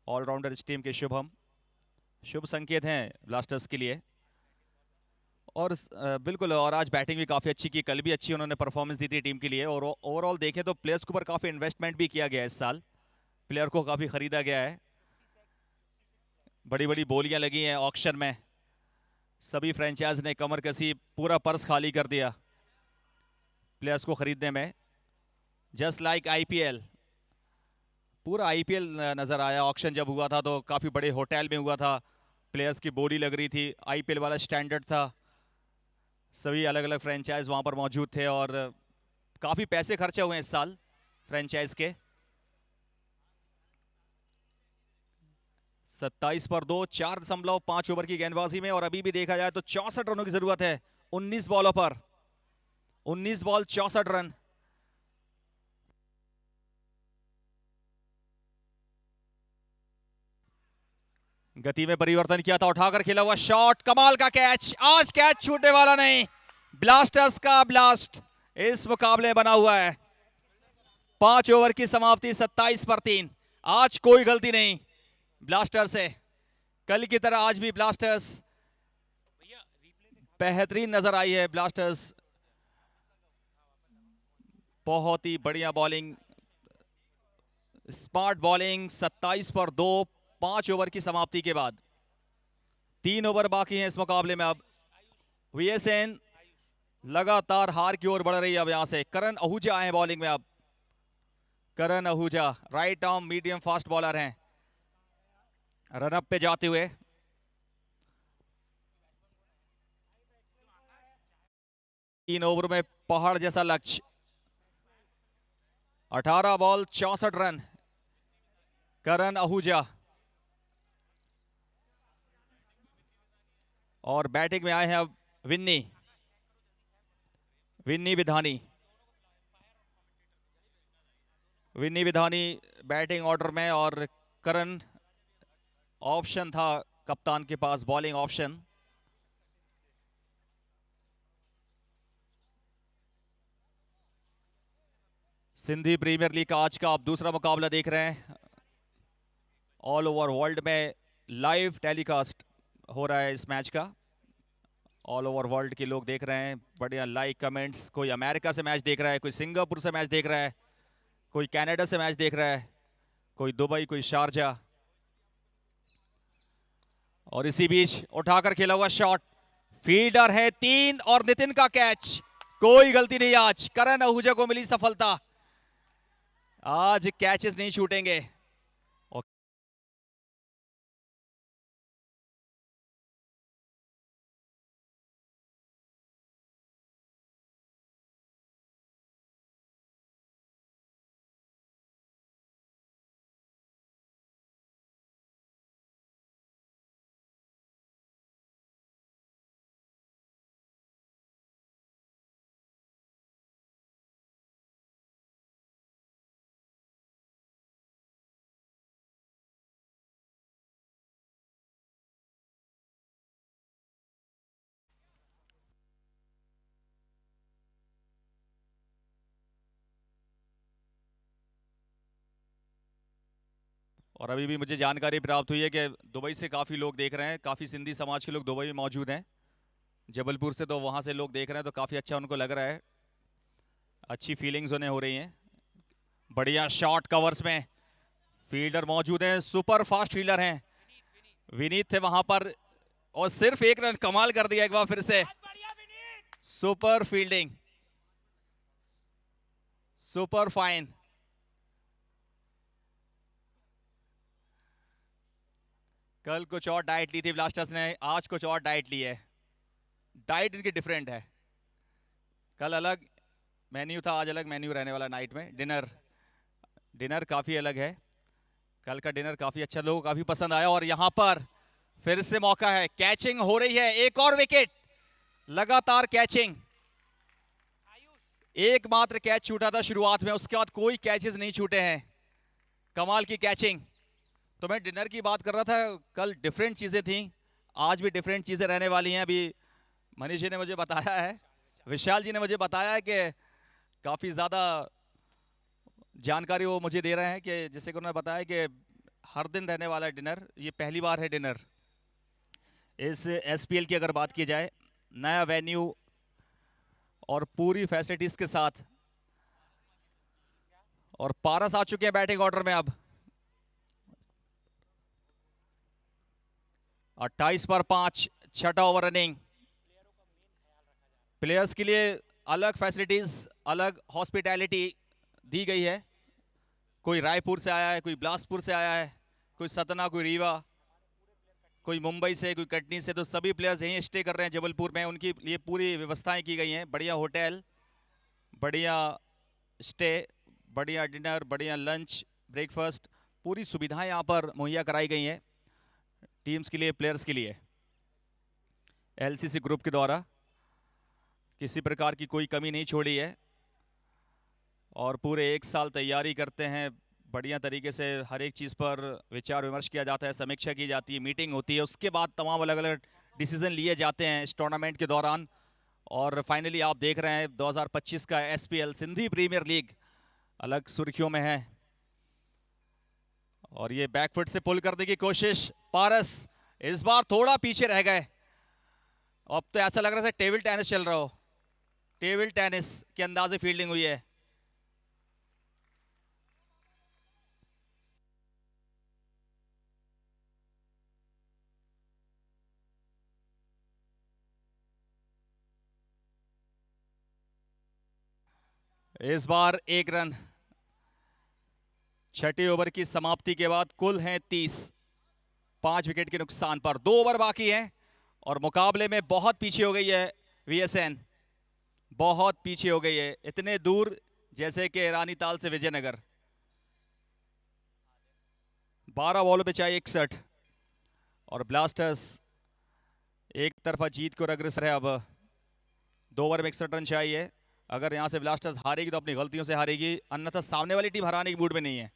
S1: ऑलराउंडर इस टीम के शुभम। शुभ संकेत हैं ब्लास्टर्स के लिए। और बिल्कुल, और आज बैटिंग भी काफ़ी अच्छी की, कल भी अच्छी उन्होंने परफॉर्मेंस दी थी टीम के लिए। और ओवरऑल देखें तो प्लेयर्स के ऊपर काफ़ी इन्वेस्टमेंट भी किया गया है इस साल, प्लेयर को काफ़ी खरीदा गया है, बड़ी बड़ी बोलियां लगी हैं ऑक्शन में, सभी फ्रेंचाइज ने कमर कसी, पूरा पर्स खाली कर दिया प्लेयर्स को खरीदने में। जस्ट लाइक आईपीएल, पूरा आईपीएल नजर आया। ऑक्शन जब हुआ था तो काफ़ी बड़े होटल में हुआ था, प्लेयर्स की बॉडी लग रही थी, आईपीएल वाला स्टैंडर्ड था, सभी अलग अलग फ्रेंचाइज वहाँ पर मौजूद थे और काफ़ी पैसे खर्चे हुए हैं इस साल फ्रेंचाइज के। 27 पर 2, 4.5 ओवर की गेंदबाजी में, और अभी भी देखा जाए तो 64 रनों की जरूरत है 19 बॉलों पर। 19 बॉल 64 रन। गति में परिवर्तन किया था, उठाकर खेला हुआ शॉट, कमाल का कैच, आज कैच छूटने वाला नहीं। ब्लास्टर्स का ब्लास्ट इस मुकाबले बना हुआ है। 5 ओवर की समाप्ति 27 पर 3। आज कोई गलती नहीं ब्लास्टर से, कल की तरह आज भी ब्लास्टर्स बेहतरीन नजर आई है। ब्लास्टर्स बहुत ही बढ़िया बॉलिंग, स्मार्ट बॉलिंग। 27 पर 2, 5 ओवर की समाप्ति के बाद 3 ओवर बाकी हैं इस मुकाबले में। अब वीएसएन लगातार हार की ओर बढ़ रही है। अब यहां से करण आहूजा आए बॉलिंग में। अब Karan Ahuja right arm medium fast bowler हैं, रनअप पे जाते हुए। तीन ओवर में पहाड़ जैसा लक्ष्य, 18 बॉल 64 रन। करण आहूजा और बैटिंग में आए हैं अब विन्नी विधानी बैटिंग ऑर्डर में, और करण ऑप्शन था कप्तान के पास, bowling option. Sindhi premiere league का आज का आप दूसरा मुकाबला देख रहे हैं। ऑल ओवर वर्ल्ड में लाइव टेलीकास्ट हो रहा है इस मैच का, ऑल ओवर वर्ल्ड के लोग देख रहे हैं। बढ़िया लाइक कमेंट्स, कोई अमेरिका से मैच देख रहा है, कोई सिंगापुर से मैच देख रहा है, कोई कनाडा से मैच देख रहा है, कोई दुबई, कोई शारजा। और इसी बीच उठाकर खेला हुआ शॉट, फील्डर है 3 और नितिन का कैच, कोई गलती नहीं आज। करण आहूजा को मिली सफलता, आज कैचेस नहीं छूटेंगे। और अभी भी मुझे जानकारी प्राप्त हुई है कि दुबई से काफ़ी लोग देख रहे हैं, काफ़ी सिंधी समाज के लोग दुबई में मौजूद हैं। जबलपुर से तो वहाँ से लोग देख रहे हैं, तो काफ़ी अच्छा उनको लग रहा है, अच्छी फीलिंग्स उन्हें हो रही हैं। बढ़िया शॉट कवर्स में, फील्डर मौजूद हैं, सुपर फास्ट फील्डर हैं, विनीत थे वहाँ पर और सिर्फ एक रन, कमाल कर दिया एक बार फिर से। Super fielding, super fine. कल कुछ और डाइट ली थी ब्लास्टर्स ने, आज कुछ और डाइट ली है। डाइट इनकी डिफरेंट है। कल अलग मेन्यू था, आज अलग मेन्यू रहने वाला नाइट में। डिनर काफी अलग है। कल का डिनर काफी अच्छा, लोगों को काफी पसंद आया। और यहां पर फिर से मौका है, कैचिंग हो रही है, एक और विकेट, लगातार कैचिंग। एकमात्र कैच छूटा था शुरुआत में, उसके बाद कोई कैचेस नहीं छूटे हैं। कमाल की कैचिंग। तो मैं डिनर की बात कर रहा था, कल डिफरेंट चीजें थी, आज भी डिफरेंट चीजें रहने वाली हैं। अभी मनीष जी ने मुझे बताया है, विशाल जी ने मुझे बताया है कि काफी ज्यादा जानकारी वो मुझे दे रहे हैं कि जैसे कि उन्होंने बताया कि हर दिन रहने वाला है डिनर, ये पहली बार है डिनर इस एसपीएल की। अगर बात की जाए, नया वेन्यू और पूरी फैसिलिटीज के साथ। और पारस आ चुके हैं बैटिंग ऑर्डर में अब। 28 पर 5, छठा ओवर रनिंग। प्लेयर्स के लिए अलग फैसिलिटीज, अलग हॉस्पिटैलिटी दी गई है। कोई रायपुर से आया है, कोई बिलासपुर से आया है, कोई सतना, कोई रीवा, कोई मुंबई से, कोई कटनी से। तो सभी प्लेयर्स यहीं स्टे कर रहे हैं जबलपुर में। उनकी लिए पूरी व्यवस्थाएं की गई हैं, बढ़िया होटल, बढ़िया स्टे, बढ़िया डिनर, बढ़िया लंच, ब्रेकफास्ट, पूरी सुविधाएं यहाँ पर मुहैया कराई गई हैं टीम्स के लिए, प्लेयर्स के लिए। एलसीसी ग्रुप के द्वारा किसी प्रकार की कोई कमी नहीं छोड़ी है। और पूरे एक साल तैयारी करते हैं बढ़िया तरीके से। हर एक चीज़ पर विचार विमर्श किया जाता है, समीक्षा की जाती है, मीटिंग होती है, उसके बाद तमाम अलग अलग डिसीजन लिए जाते हैं इस टूर्नामेंट के दौरान। और फाइनली आप देख रहे हैं 2025 का एसपीएल सिंधी प्रीमियर लीग अलग सुर्खियों में है। और ये बैकफुट से पुल करने की कोशिश, पारस इस बार थोड़ा पीछे रह गए। अब तो ऐसा लग रहा है टेबल टेनिस चल रहा हो, टेबल टेनिस के अंदाज से फील्डिंग हुई है। इस बार एक रन, छठे ओवर की समाप्ति के बाद कुल हैं 30, 5 विकेट के नुकसान पर। 2 ओवर बाकी हैं और मुकाबले में बहुत पीछे हो गई है वीएसएन, बहुत पीछे हो गई है, इतने दूर जैसे कि रानीताल से विजयनगर। 12 बॉलों पे चाहिए 61 और ब्लास्टर्स एक तरफा जीत को अग्रसर है। अब 2 ओवर में 61 रन चाहिए। अगर यहां से ब्लास्टर्स हारेगी तो अपनी गलतियों से हारेगी, अन्यथा सामने वाली टीम हराने की मूड में नहीं है।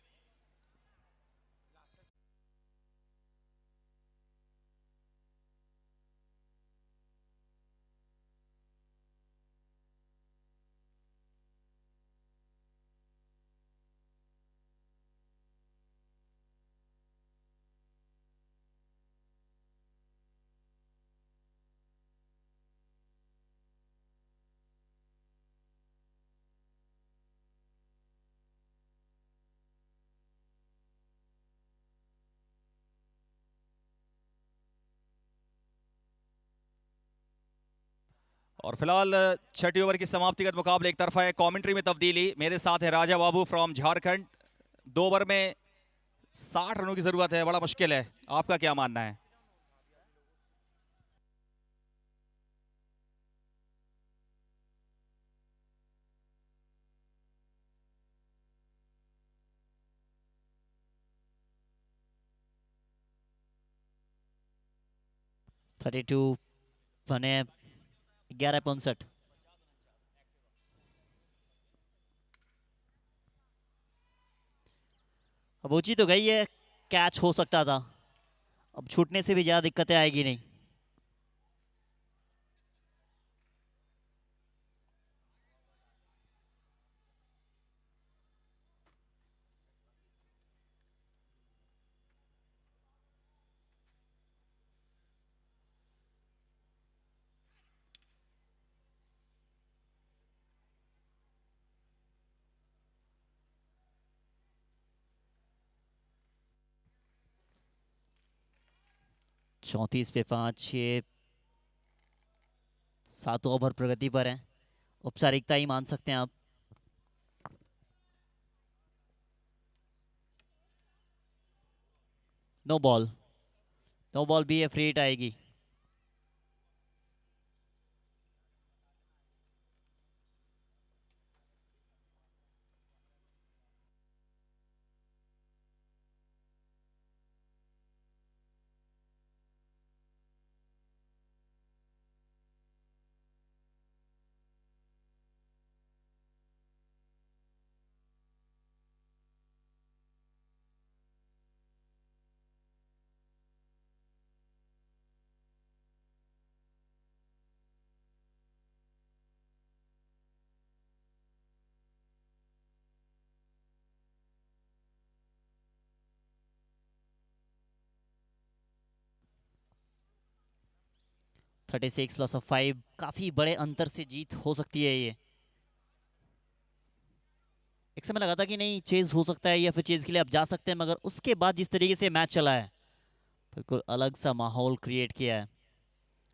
S1: और फिलहाल छठी ओवर की समाप्तिगत मुकाबले एक तरफा है। कमेंट्री में तब्दीली, मेरे साथ है राजा बाबू फ्रॉम झारखंड। 2 ओवर में 60 रनों की जरूरत है, बड़ा मुश्किल है, आपका क्या मानना है?
S3: थर्टी टू बने 11.59। अब ऊंची तो गई है, कैच हो सकता था, अब छूटने से भी ज्यादा दिक्कतें आएगी नहीं। 34 पे 5, ये 7 ओवर प्रगति पर है। औपचारिकता ही मान सकते हैं आप। नो बॉल, नो बॉल भी है, फ्री हिट आएगी। थर्टी सिक्स लॉस ऑफ 5, काफी बड़े अंतर से जीत हो सकती है ये। एक समय लगा था कि नहीं चेज हो सकता है या फिर चेज के लिए आप जा सकते हैं, मगर उसके बाद जिस तरीके से मैच चला है, बिल्कुल अलग सा माहौल क्रिएट किया है।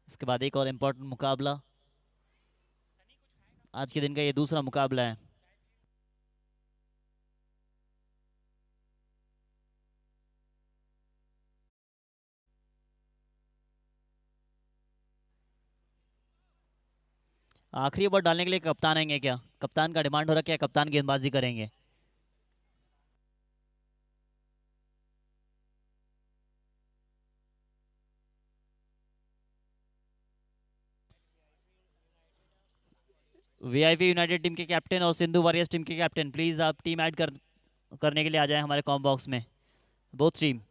S3: इसके बाद एक और इम्पोर्टेंट मुकाबला, आज के दिन का ये दूसरा मुकाबला है। आखिरी ओवर डालने के लिए कप्तान आएंगे क्या? कप्तान का डिमांड हो रहा है, क्या कप्तान गेंदबाजी करेंगे? वीआईपी यूनाइटेड टीम के कैप्टन और सिंधु वॉरियर्स टीम के कैप्टन, प्लीज आप टीम ऐड करने के लिए आ जाएं हमारे कॉम बॉक्स में, बोथ टीम।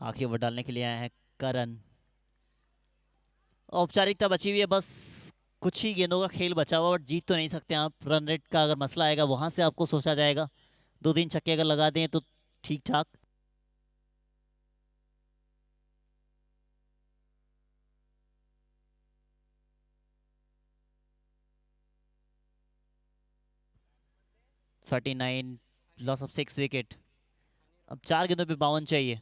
S3: आखिरी ओवर डालने के लिए आए हैं करण। औपचारिकता बची हुई है, बस कुछ ही गेंदों का खेल बचा हुआ, बट जीत तो नहीं सकते आप। रन रेट का अगर मसला आएगा वहां से आपको सोचा जाएगा। 2-3 छक्के अगर लगा दें तो ठीक ठाक। Thirty nine, loss of 6 wicket. अब 4 गेंदों पे 52 चाहिए।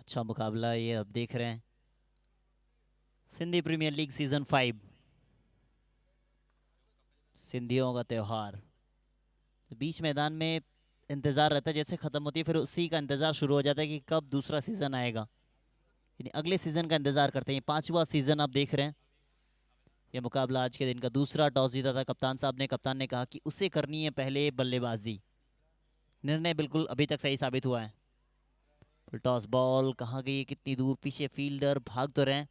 S3: अच्छा मुकाबला ये अब देख रहे हैं। सिंधी प्रीमियर लीग सीजन 5, सिंधियों का त्योहार। बीच मैदान में इंतजार रहता है, जैसे खत्म होती है फिर उसी का इंतजार शुरू हो जाता है कि कब दूसरा सीजन आएगा, यानी अगले सीजन का इंतजार करते हैं। 5वां सीजन आप देख रहे हैं। यह मुकाबला आज के दिन का दूसरा। टॉस जीता था कप्तान ने कहा कि उसे करनी है पहले बल्लेबाजी। निर्णय बिल्कुल अभी तक सही साबित हुआ है। फिर टॉस बॉल कहाँ गई, कितनी दूर, पीछे फील्डर भाग तो रहे हैं।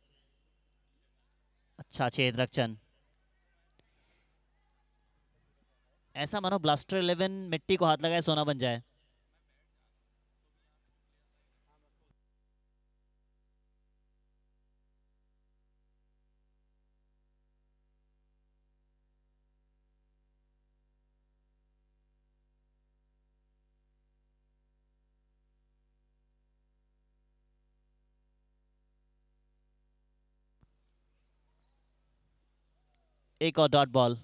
S3: अच्छा छेद रक्षण, ऐसा मानो ब्लास्टर 11 मिट्टी को हाथ लगाए सोना बन जाए। एक और डॉट बॉल।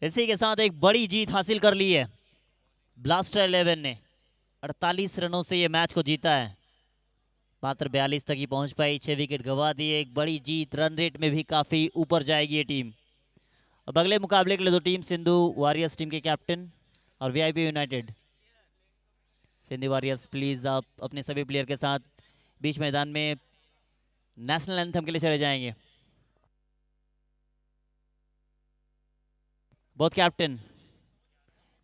S3: इसी के साथ एक बड़ी जीत हासिल कर ली है ब्लास्टर 11 ने। 48 रनों से ये मैच को जीता है, मात्र 42 तक ही पहुंच पाई, 6 विकेट गंवा दिए। एक बड़ी जीत, रन रेट में भी काफी ऊपर जाएगी ये टीम। अब अगले मुकाबले के लिए दो टीम, सिंधु वॉरियर्स टीम के कैप्टन और VIP United. Sindhu warriors please आप अपने सभी प्लेयर के साथ बीच मैदान में नेशनल एंथम के लिए चले जाएंगे। बोथ कैप्टन,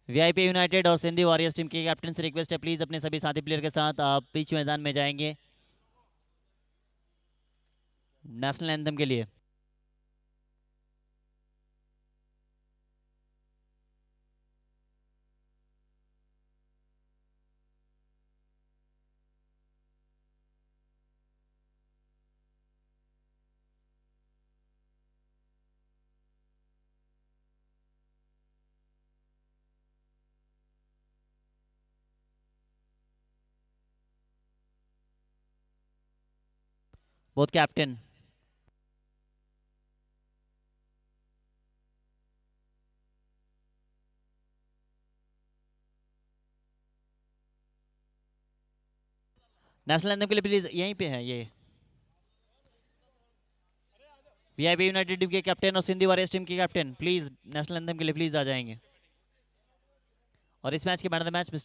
S3: वीआईपी यूनाइटेड और सिंधु वॉरियर्स टीम के कैप्टन से रिक्वेस्ट है प्लीज अपने सभी साथी प्लेयर के साथ आप बीच मैदान में जाएंगे नेशनल एंथम के लिए। बोथ कैप्टन, नेशनल एंथम के लिए प्लीज यहीं पे है ये वीआईपी यूनाइटेड टीम के कैप्टन और सिंधु वॉरियर्स टीम के कैप्टन प्लीज नेशनल एंथम के लिए प्लीज आ जाएंगे। और इस मैच के मैन ऑफ द मैच